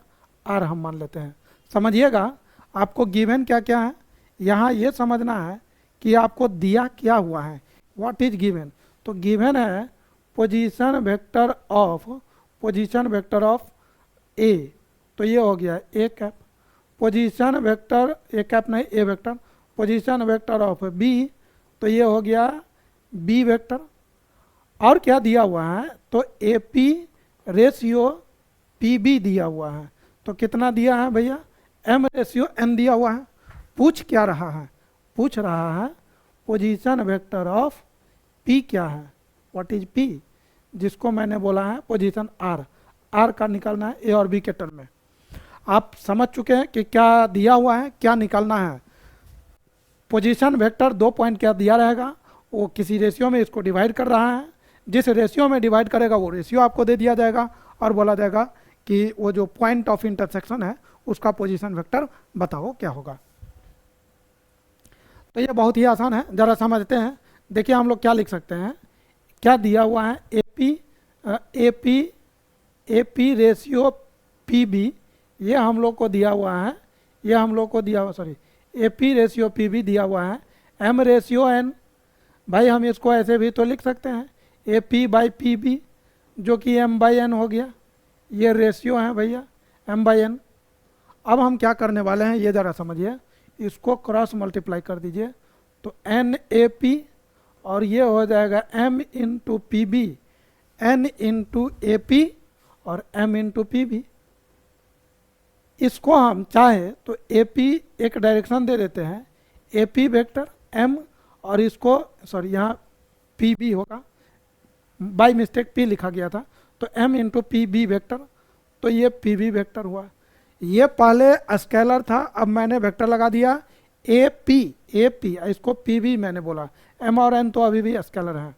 r हम मान लेते हैं। समझिएगा आपको गिवन क्या क्या है, यहाँ ये समझना है कि आपको दिया क्या हुआ है, व्हाट इज गिवन। तो गिवन है पोजीशन वेक्टर ऑफ a, तो ये हो गया a cap. Position vector a cap नहीं, a vector. Position vector of b, तो ये हो गया बी वेक्टर, और क्या दिया हुआ है तो A P ratio P B दिया हुआ है। तो कितना दिया है भैया, एम रेशियो एन दिया हुआ है। पूछ क्या रहा है, पूछ रहा है पोजीशन वेक्टर ऑफ पी क्या है, व्हाट इज पी, जिसको मैंने बोला है पोजीशन आर। आर का निकालना है ए और बी के टर्म में। आप समझ चुके हैं कि क्या दिया हुआ है, क्या निकालना है। पोजीशन वेक्टर 2 पॉइंट क्या दिया रहेगा, वो किसी रेशियो में इसको डिवाइड कर रहा है, जिस रेशियो में डिवाइड करेगा वो रेशियो आपको दे दिया जाएगा और बोला जाएगा कि वो जो पॉइंट ऑफ इंटरसेक्शन है उसका पोजीशन वेक्टर बताओ क्या होगा। तो ये बहुत ही आसान है, ज़रा समझते हैं। देखिए हम लोग क्या लिख सकते हैं, क्या दिया हुआ है A P ratio P B, ये हम लोग को दिया हुआ है, ये हम लोग को दिया हुआ, sorry A P ratio P B दिया हुआ है, एम रेशियो एन, भाई हम इसको ऐसे भी तो लिख सकते हैं A P by P B जो कि एम बाई एन हो गया, ये रेशियो है भैया एम बाई एन। अब हम क्या करने वाले हैं ये ज़रा समझिए, इसको क्रॉस मल्टीप्लाई कर दीजिए तो एन ए पी और ये हो जाएगा M into P B, N into A P और एम इंटू पी बी। इसको हम चाहे तो ए पी एक डायरेक्शन दे देते हैं, ए पी वेक्टर एम, और इसको सॉरी यहाँ पी बी होगा, बाई मिस्टेक पी लिखा गया था, तो M into P B vector, तो ये पी बी वेक्टर हुआ। ये पहले स्केलर था, अब मैंने वेक्टर लगा दिया ए पी, इसको पी बी मैंने बोला, एम और एन तो अभी भी स्केलर है।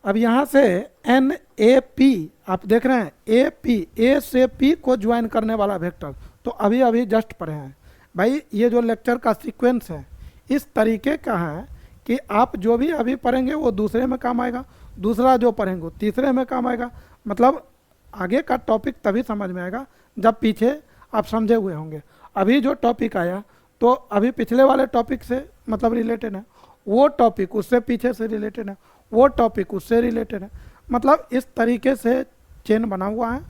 अब यहाँ से एन ए पी आप देख रहे हैं, ए पी, ए से पी को ज्वाइन करने वाला वेक्टर, तो अभी अभी जस्ट पढ़े हैं भाई। ये जो लेक्चर का सीक्वेंस है इस तरीके का है कि आप जो भी अभी पढ़ेंगे वो दूसरे में काम आएगा, दूसरा जो पढ़ेंगे वो तीसरे में काम आएगा। मतलब आगे का टॉपिक तभी समझ में आएगा जब पीछे आप समझे हुए होंगे। अभी जो टॉपिक आया तो अभी पिछले वाले टॉपिक से मतलब रिलेटेड है, वो टॉपिक उससे पीछे से रिलेटेड है, वो टॉपिक उससे रिलेटेड है। मतलब इस तरीके से चेन बना हुआ है।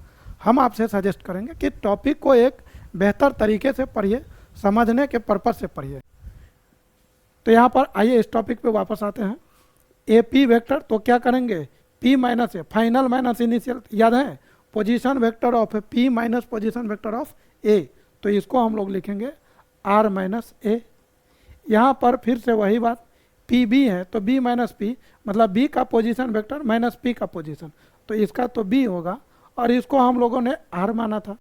हम आपसे सजेस्ट करेंगे कि टॉपिक को एक बेहतर तरीके से पढ़िए, समझने के पर्पज से पढ़िए। तो यहाँ पर आइए इस टॉपिक पे वापस आते हैं। ए पी वेक्टर तो क्या करेंगे, P minus A, final minus initial, याद है position vector of P minus position vector of A, तो इसको हम लोग लिखेंगे आर माइनस ए। यहाँ पर फिर से वही बात, पी बी है तो बी माइनस पी, मतलब बी का पोजीशन वेक्टर माइनस पी का पोजीशन, तो इसका तो बी होगा, और इसको हम लोगों ने आर माना था।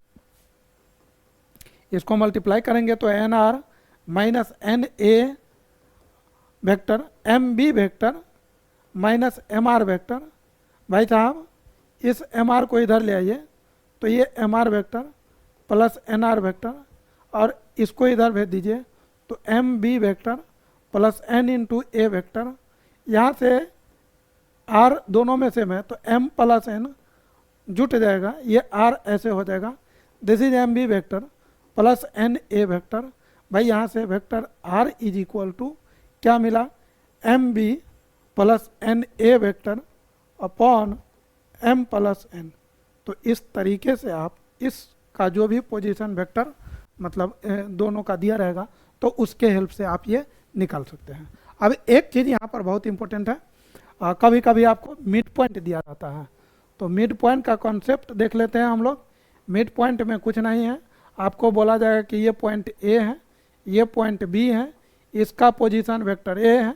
इसको मल्टीप्लाई करेंगे तो N R minus N A vector M B vector minus M R vector. भाई साहब इस एम आर को इधर ले आइए, तो ये M R vector plus N R vector, और इसको इधर भेज दीजिए तो M B vector plus N into A vector. यहाँ से आर दोनों में सेम है तो एम प्लस एन जुट जाएगा, ये आर ऐसे हो जाएगा, this is M B vector plus N A vector. भाई यहाँ से vector are is equal to क्या मिला, M B plus N A vector upon M plus N. तो इस तरीके से आप इसका जो भी पोजीशन वेक्टर मतलब दोनों का दिया रहेगा तो उसके हेल्प से आप ये निकाल सकते हैं। अब एक चीज़ यहाँ पर बहुत इंपॉर्टेंट है, कभी कभी आपको मिड पॉइंट दिया जाता है, तो मिड पॉइंट का कॉन्सेप्ट देख लेते हैं हम लोग। मिड पॉइंट में कुछ नहीं है, आपको बोला जाएगा कि ये पॉइंट ए है, ये पॉइंट बी है, इसका पोजीशन वेक्टर ए है,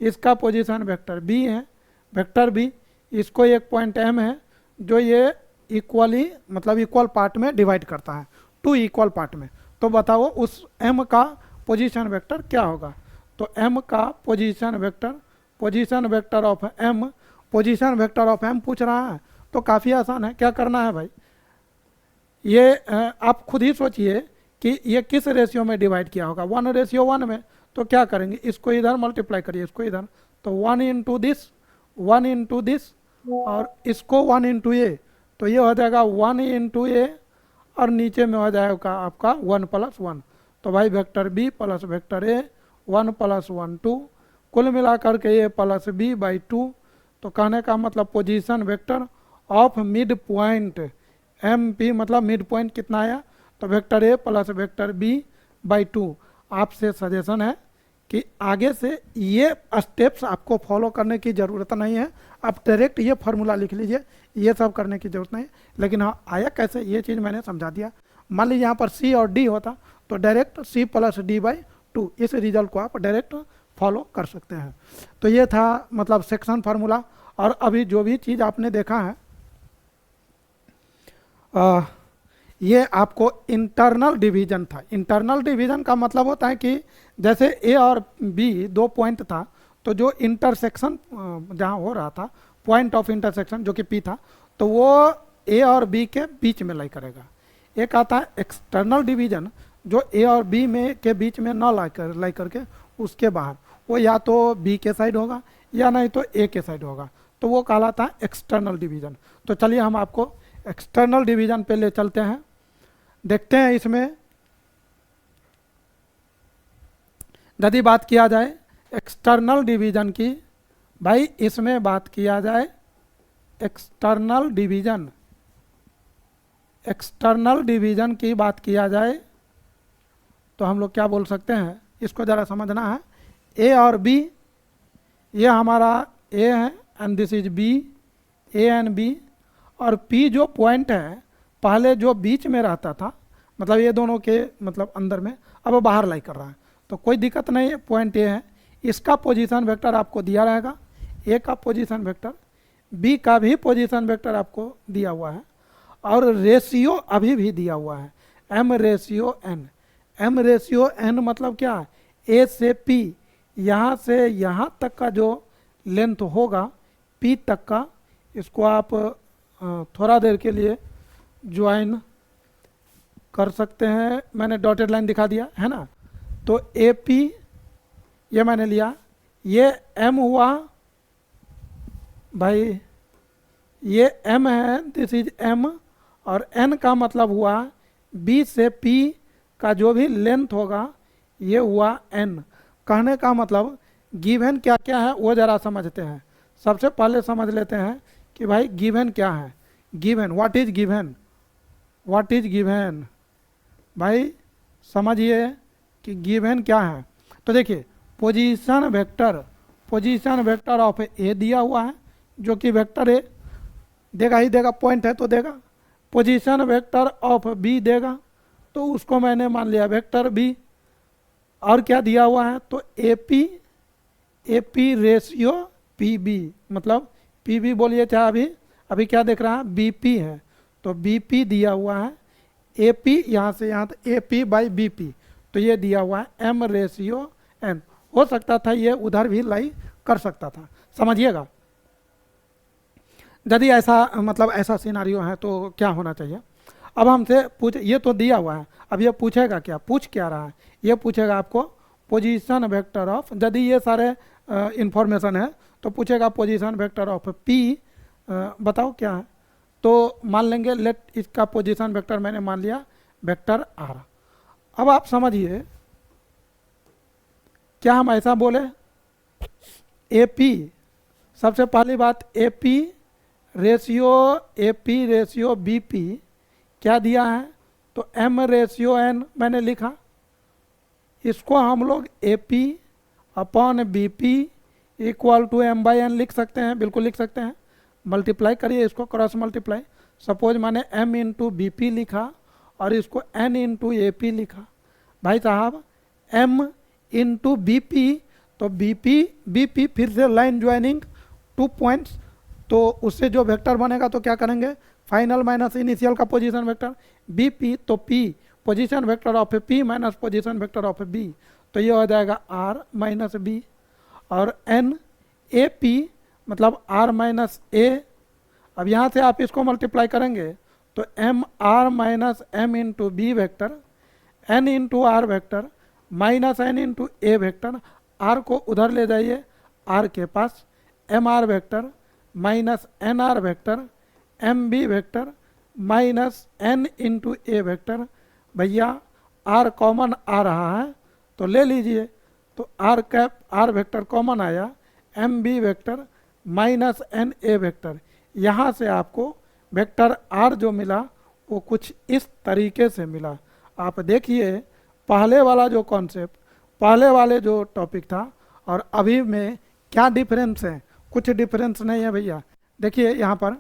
इसका पोजीशन वेक्टर बी है, वेक्टर बी, इसको एक पॉइंट एम है जो ये इक्वली मतलब इक्वल पार्ट में डिवाइड करता है, 2 इक्वल पार्ट में। तो बताओ उस एम का पोजीशन वेक्टर क्या होगा। तो एम का position vector of M, position vector of M पूछ रहा है तो काफ़ी आसान है। क्या करना है भाई, ये आप खुद ही सोचिए कि ये किस रेशियो में डिवाइड किया होगा, 1:1 में। तो क्या करेंगे, इसको इधर मल्टीप्लाई करिए, इसको इधर, तो 1 इंटू दिस और इसको 1 इंटू ए, तो ये हो जाएगा 1 इंटू ए और नीचे में हो जाएगा आपका 1 + 1। तो भाई vector B plus vector A 1 + 1 2, कुल मिलाकर के ए प्लस बी बाई 2। तो कहने का मतलब position vector of mid point M P, मतलब मिड पॉइंट कितना आया, तो vector A plus vector B by 2। आपसे सजेशन है कि आगे से ये स्टेप्स आपको फॉलो करने की ज़रूरत नहीं है, आप डायरेक्ट ये फार्मूला लिख लीजिए, ये सब करने की ज़रूरत नहीं। लेकिन हाँ, आया कैसे ये चीज़ मैंने समझा दिया। मान लीजिए यहाँ पर सी और डी होता तो direct C plus D by 2 इस रिजल्ट को आप डायरेक्ट फॉलो कर सकते हैं। तो ये था मतलब सेक्शन फार्मूला। और अभी जो भी चीज़ आपने देखा है ये आपको इंटरनल डिवीजन था। इंटरनल डिवीजन का मतलब होता है कि जैसे ए और बी दो पॉइंट था, तो जो इंटरसेक्शन जहाँ हो रहा था, पॉइंट ऑफ इंटरसेक्शन जो कि पी था, तो वो ए और बी के बीच में लाई करेगा। एक आता है एक्सटर्नल डिवीजन जो ए और बी में के बीच में ना लाई करके उसके बाहर, वो या तो बी के साइड होगा या नहीं तो ए के साइड होगा, तो वो कहलाता है एक्सटर्नल डिवीजन। तो चलिए हम आपको एक्सटर्नल डिवीजन पे ले चलते हैं, देखते हैं इसमें यदि बात किया जाए एक्सटर्नल डिवीजन की। भाई इसमें बात किया जाए एक्सटर्नल डिवीजन की बात किया जाए तो हम लोग क्या बोल सकते हैं, इसको ज़रा समझना है। ए और बी, ये हमारा ए है and this is B, A and B. और पी जो पॉइंट है पहले जो बीच में रहता था, मतलब ये दोनों के मतलब अंदर में, अब वो बाहर लाई कर रहा है, तो कोई दिक्कत नहीं है। पॉइंट ए है, इसका पोजीशन वेक्टर आपको दिया रहेगा, ए का पोजीशन वेक्टर, बी का भी पोजीशन वेक्टर आपको दिया हुआ है, और रेशियो अभी भी दिया हुआ है m ratio n। m ratio n मतलब क्या है, ए से पी, यहाँ से यहाँ तक का जो लेंथ होगा p तक का, इसको आप थोड़ा देर के लिए ज्वाइन कर सकते हैं। मैंने डॉटेड लाइन दिखा दिया है ना। तो ए पी ये मैंने लिया, ये m हुआ भाई, ये m है, दिस इज m, और n का मतलब हुआ b से p का जो भी लेंथ होगा ये हुआ n। कहने का मतलब गिवन क्या क्या है वो ज़रा समझते हैं। सबसे पहले समझ लेते हैं कि भाई गिवन क्या है। Given, what is given, what is given, भाई समझिए कि गिवन क्या है। तो देखिए पोजीशन वेक्टर ऑफ ए दिया हुआ है, जो कि वेक्टर ए देगा ही देगा, पॉइंट है तो देगा। पोजीशन वेक्टर ऑफ बी देगा, तो उसको मैंने मान लिया वेक्टर बी। और क्या दिया हुआ है, तो A P ratio P B, मतलब पी बी बोलिए चाहे अभी क्या देख रहा है, बी पी है, तो बी पी दिया हुआ है। ए पी यहाँ से यहाँ तक A P by B P, तो ये दिया हुआ है m रेशियो n। हो सकता था ये उधर भी लाई कर सकता था, समझिएगा। यदि ऐसा मतलब ऐसा सिनारियो है तो क्या होना चाहिए। अब हमसे पूछ, ये तो दिया हुआ है, अब ये पूछेगा क्या, पूछ क्या रहा है, ये पूछेगा आपको पोजीशन वेक्टर ऑफ, यदि ये सारे इंफॉर्मेशन है तो पूछेगा पोजीशन वेक्टर ऑफ पी, बताओ क्या है। तो मान लेंगे लेट इसका पोजीशन वेक्टर मैंने मान लिया वेक्टर आर। अब आप समझिए, क्या हम ऐसा बोले, ए पी, सबसे पहली बात A P ratio B P क्या दिया है, तो m रेशियो n मैंने लिखा। इसको हम लोग A P upon B P equal to m by n लिख सकते हैं, बिल्कुल लिख सकते हैं। मल्टीप्लाई करिए इसको, क्रॉस मल्टीप्लाई। सपोज मैंने m इंटू बी पी लिखा और इसको n इंटू ए पी लिखा। भाई साहब m इंटू बी पी, तो बी पी फिर से लाइन ज्वाइनिंग 2 पॉइंट्स, तो उससे जो वेक्टर बनेगा तो क्या करेंगे, फाइनल माइनस इनिशियल का पोजीशन वेक्टर बी पी, तो P position vector of P minus position vector of B, तो ये हो जाएगा आर माइनस बी। और एन ए पी मतलब आर माइनस ए। अब यहाँ से आप इसको मल्टीप्लाई करेंगे तो M R minus M into B vector, N into R vector minus N into A vector. R को उधर ले जाइए, आर के पास M R vector minus N R vector M B vector minus N into A vector. भैया R common आ रहा है तो ले लीजिए, तो R cap R vector common आया, M B vector minus N A vector. यहाँ से आपको वेक्टर आर जो मिला वो कुछ इस तरीके से मिला। आप देखिए पहले वाला जो कॉन्सेप्ट पहले वाले जो टॉपिक था और अभी में क्या डिफरेंस है? कुछ डिफरेंस नहीं है भैया। देखिए यहाँ पर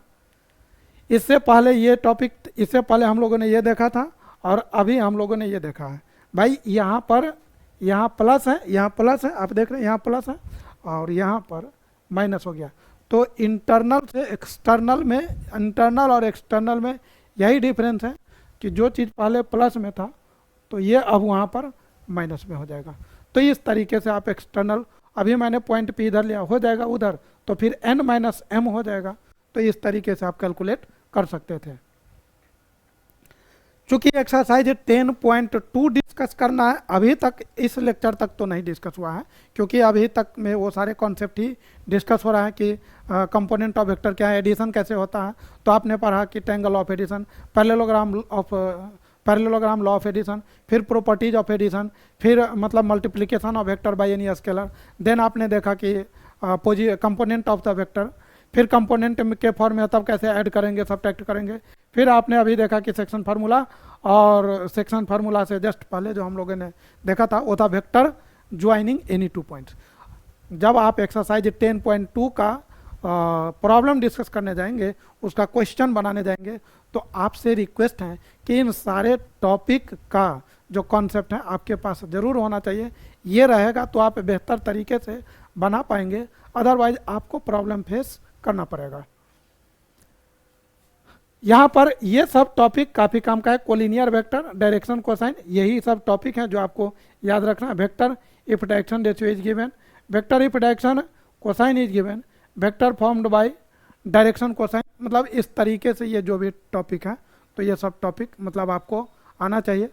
इससे पहले ये टॉपिक, इससे पहले हम लोगों ने ये देखा था और अभी हम लोगों ने ये देखा है। भाई यहाँ पर, यहाँ प्लस है, यहाँ प्लस है, आप देख रहे हैं यहाँ प्लस है और यहाँ पर माइनस हो गया। तो इंटरनल से एक्सटर्नल में, इंटरनल और एक्सटर्नल में यही डिफरेंस है कि जो चीज़ पहले प्लस में था तो ये अब वहाँ पर माइनस में हो जाएगा। तो इस तरीके से आप एक्सटर्नल, अभी मैंने पॉइंट पी इधर लिया, हो जाएगा उधर, तो फिर n माइनस m हो जाएगा। तो इस तरीके से आप कैलकुलेट कर सकते थे। चूंकि एक्सरसाइज 10.2 डिस्कस करना है, अभी तक इस लेक्चर तक तो नहीं डिस्कस हुआ है, क्योंकि अभी तक में वो सारे कॉन्सेप्ट ही डिस्कस हो रहा है कि कंपोनेंट ऑफ वेक्टर क्या है, एडिशन कैसे होता है। तो आपने पढ़ा कि triangle of addition, parallelogram law of addition, फिर प्रॉपर्टीज ऑफ एडिशन, फिर मतलब multiplication of vector by any scalar. Then आपने देखा कि कंपोनेंट ऑफ द वेक्टर, फिर कंपोनेंट के फॉर्म में तब कैसे ऐड करेंगे, सब्ट्रैक्ट करेंगे। फिर आपने अभी देखा कि सेक्शन फार्मूला, और सेक्शन फार्मूला से जस्ट पहले जो हम लोगों ने देखा था वो था vector joining any two points. जब आप एक्सरसाइज 10.2 का प्रॉब्लम डिस्कस करने जाएंगे, उसका क्वेश्चन बनाने जाएंगे, तो आपसे रिक्वेस्ट है कि इन सारे टॉपिक का जो कॉन्सेप्ट है आपके पास ज़रूर होना चाहिए। ये रहेगा तो आप बेहतर तरीके से बना पाएंगे, अदरवाइज आपको प्रॉब्लम फेस करना पड़ेगा। यहाँ पर ये सब टॉपिक काफ़ी काम का है। कोलिनियर वेक्टर, डायरेक्शन, कोसाइन, यही सब टॉपिक हैं जो आपको याद रखना है। Vector if direction ratio is given, vector if direction cosine is given, vector formed by direction cosine, मतलब इस तरीके से ये जो भी टॉपिक है, तो ये सब टॉपिक मतलब आपको आना चाहिए।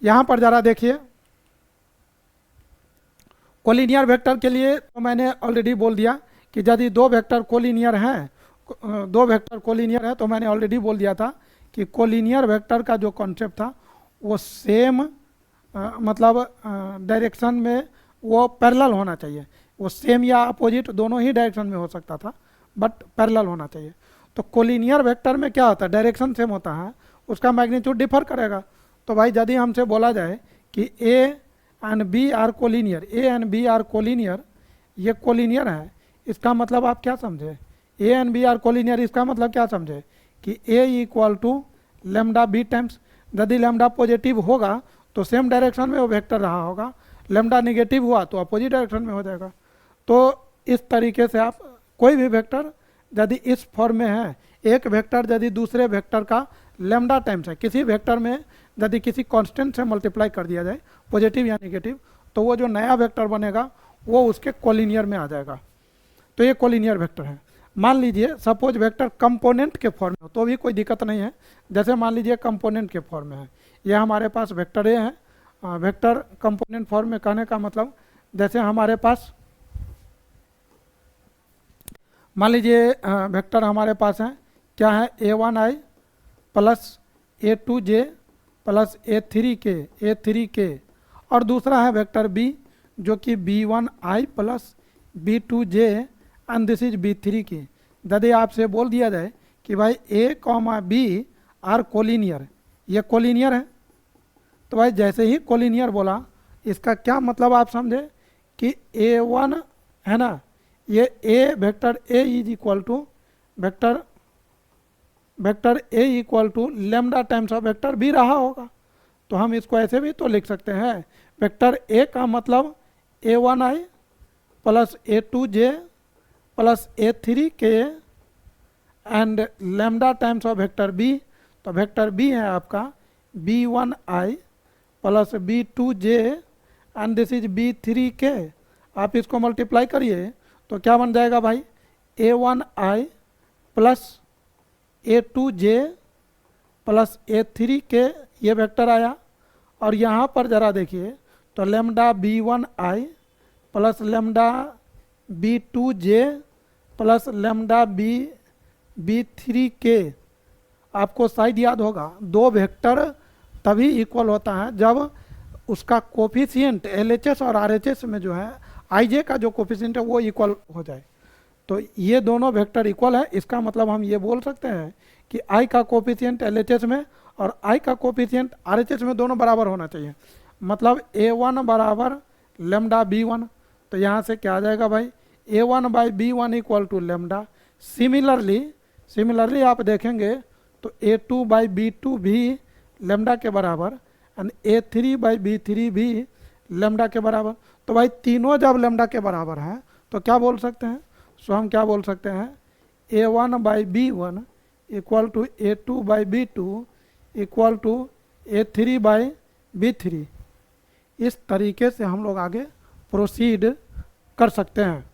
यहाँ पर ज़रा देखिए, कोलिनियर वेक्टर के लिए तो मैंने ऑलरेडी बोल दिया कि यदि दो वेक्टर कोलिनियर हैं, दो वेक्टर कोलिनियर है, तो मैंने ऑलरेडी बोल दिया था कि कोलिनियर वेक्टर का जो कॉन्सेप्ट था वो सेम मतलब डायरेक्शन में वो पैरेलल होना चाहिए। वो सेम या अपोजिट दोनों ही डायरेक्शन में हो सकता था, बट पैरेलल होना चाहिए। तो कोलिनियर वेक्टर में क्या होता है, डायरेक्शन सेम होता है, उसका मैग्नीट्यूड डिफर करेगा। तो भाई यदि हमसे बोला जाए कि A and B are collinear, A and B are collinear, ये कोलिनियर है, इसका मतलब आप क्या समझे? A and B are collinear, इसका मतलब क्या समझे कि A equal to lambda B times, यदि लेमडा पॉजिटिव होगा तो सेम डायरेक्शन में वो वेक्टर रहा होगा, लेमडा नेगेटिव हुआ तो अपोजिट डायरेक्शन में हो जाएगा। तो इस तरीके से आप कोई भी वेक्टर यदि इस फॉर्म में है, एक वेक्टर यदि दूसरे वेक्टर का लेमडा टाइम्स है, किसी वेक्टर में यदि किसी कांस्टेंट से मल्टीप्लाई कर दिया जाए, पॉजिटिव या नेगेटिव, तो वो जो नया वेक्टर बनेगा वो उसके कोलिनियर में आ जाएगा। तो ये कोलिनियर वेक्टर है। मान लीजिए सपोज वेक्टर कंपोनेंट के फॉर्म में हो तो भी कोई दिक्कत नहीं है। जैसे मान लीजिए कंपोनेंट के फॉर्म में है, यह हमारे पास वेक्टर ए है। वेक्टर कंपोनेंट फॉर्म में कहने का मतलब, जैसे हमारे पास मान लीजिए वेक्टर हमारे पास है, क्या है, a1i plus a2j plus a3k, और दूसरा है वेक्टर b जो कि b1i plus b2j and this is b3 की। यदि आपसे बोल दिया जाए कि भाई a comma b are collinear, ये कोलिनियर है, तो भाई जैसे ही कोलिनियर बोला, इसका क्या मतलब आप समझे कि a1 है ना, ये a vector a is equal to vector a equal to lambda times of vector b रहा होगा। तो हम इसको ऐसे भी तो लिख सकते हैं, वेक्टर a का मतलब a1i plus a2j plus a3k and lambda times of vector b। तो वेक्टर b है आपका b1i plus b2j and this is b3k। आप इसको मल्टीप्लाई करिए तो क्या बन जाएगा भाई, a1i plus a2j plus a3k, ये वेक्टर आया। और यहाँ पर ज़रा देखिए तो lambda b1i plus lambda b2j plus lambda b3k। आपको शायद याद होगा, दो वेक्टर तभी इक्वल होता है जब उसका कोफिशिएंट LHS और RHS में जो है ij का जो कोफिशिएंट है वो इक्वल हो जाए। तो ये दोनों वेक्टर इक्वल है, इसका मतलब हम ये बोल सकते हैं कि i का कोफिशिएंट LHS में और i का कोफिशिएंट RHS में दोनों बराबर होना चाहिए। मतलब A1 बराबर लेमडा B1, तो यहाँ से क्या आ जाएगा भाई, A1 by B1 equal to lambda. Similarly आप देखेंगे तो A2 बाई B2 भी लेमडा के बराबर एंड A3 बाई B3 भी लेमडा के बराबर। तो भाई तीनों जब लेमडा के बराबर हैं तो क्या बोल सकते हैं, सो हम क्या बोल सकते हैं, A1 by B1 equal to A2 by B2 equal to A3 by B3। इस तरीके से हम लोग आगे प्रोसीड कर सकते हैं।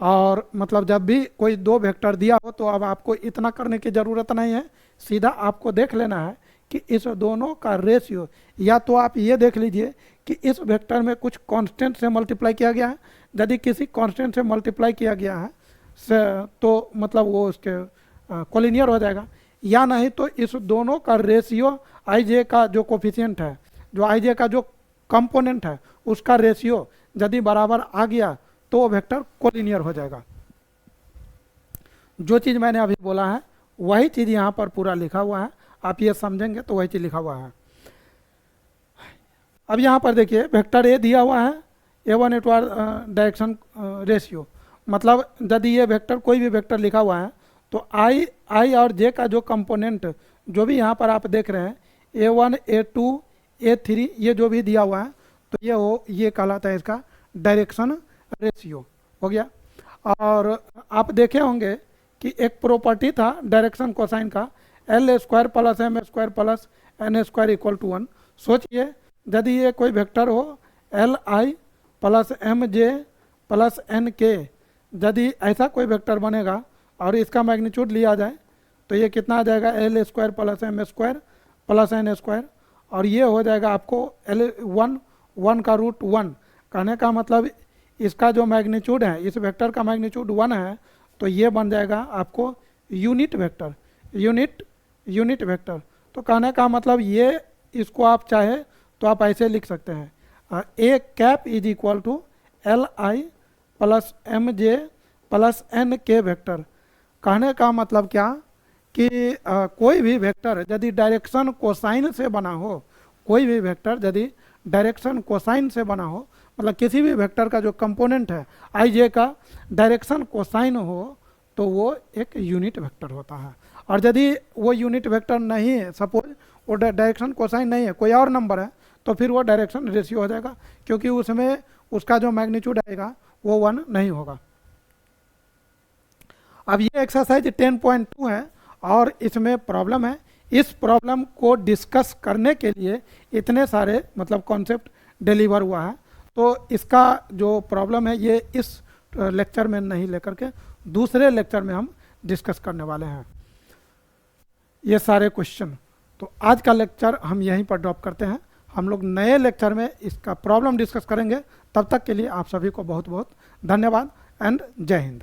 और मतलब जब भी कोई दो वेक्टर दिया हो तो अब आपको इतना करने की ज़रूरत नहीं है, सीधा आपको देख लेना है कि इस दोनों का रेशियो, या तो आप ये देख लीजिए कि इस वेक्टर में कुछ कांस्टेंट से मल्टीप्लाई किया गया है, यदि किसी कांस्टेंट से मल्टीप्लाई किया गया है तो मतलब वो उसके कोलिनियर हो जाएगा, या नहीं तो इस दोनों का रेशियो आई जे का जो कोफिशिएंट है, जो आई जे का जो कंपोनेंट है उसका रेशियो यदि बराबर आ गया तो वो वेक्टर कोलिनियर हो जाएगा। जो चीज़ मैंने अभी बोला है वही चीज़ यहाँ पर पूरा लिखा हुआ है, आप ये समझेंगे तो वही चीज़ लिखा हुआ है। अब यहाँ पर देखिए वेक्टर ए दिया हुआ है, A1 इटवार डायरेक्शन रेशियो, मतलब यदि ये वेक्टर कोई भी वेक्टर लिखा हुआ है तो आई और जे का जो कंपोनेंट जो भी यहाँ पर आप देख रहे हैं A1 A2 A3 ये जो भी दिया हुआ है तो ये कहलाता है इसका डायरेक्शन रेशियो हो गया। और आप देखे होंगे कि एक प्रॉपर्टी था डायरेक्शन कोसाइन का, L square plus M square plus N square equal to 1। सोचिए यदि ये कोई वेक्टर हो Li plus Mj plus Nk, यदि ऐसा कोई वेक्टर बनेगा और इसका मैग्नीट्यूड लिया जाए तो ये कितना आ जाएगा, L square plus M square plus N square, और ये हो जाएगा आपको L1 का रूट 1। कहने का मतलब इसका जो मैग्नीट्यूड है, इस वेक्टर का मैग्नीट्यूड 1 है, तो ये बन जाएगा आपको यूनिट वेक्टर, यूनिट वेक्टर। तो कहने का मतलब ये, इसको आप चाहे तो आप ऐसे लिख सकते हैं, A cap is equal to Li plus Mj plus Nk vector. कहने का मतलब क्या कि कोई भी वेक्टर यदि डायरेक्शन कोसाइन से बना हो, कोई भी वेक्टर यदि डायरेक्शन कोसाइन से बना हो, मतलब किसी भी वेक्टर का जो कंपोनेंट है आई जे का डायरेक्शन कोसाइन हो तो वो एक यूनिट वेक्टर होता है। और यदि वो यूनिट वेक्टर नहीं है, सपोज वो डायरेक्शन कोसाइन नहीं है, कोई और नंबर है, तो फिर वो डायरेक्शन रेशियो हो जाएगा, क्योंकि उसमें उसका जो मैग्नीट्यूड आएगा वो 1 नहीं होगा। अब ये एक्सरसाइज 10.2 है और इसमें प्रॉब्लम है। इस प्रॉब्लम को डिस्कस करने के लिए इतने सारे मतलब कॉन्सेप्ट डिलीवर हुआ है, तो इसका जो प्रॉब्लम है ये इस लेक्चर में नहीं लेकर के दूसरे लेक्चर में हम डिस्कस करने वाले हैं ये सारे क्वेश्चन। तो आज का लेक्चर हम यहीं पर ड्रॉप करते हैं, हम लोग नए लेक्चर में इसका प्रॉब्लम डिस्कस करेंगे। तब तक के लिए आप सभी को बहुत बहुत धन्यवाद एंड जय हिंद।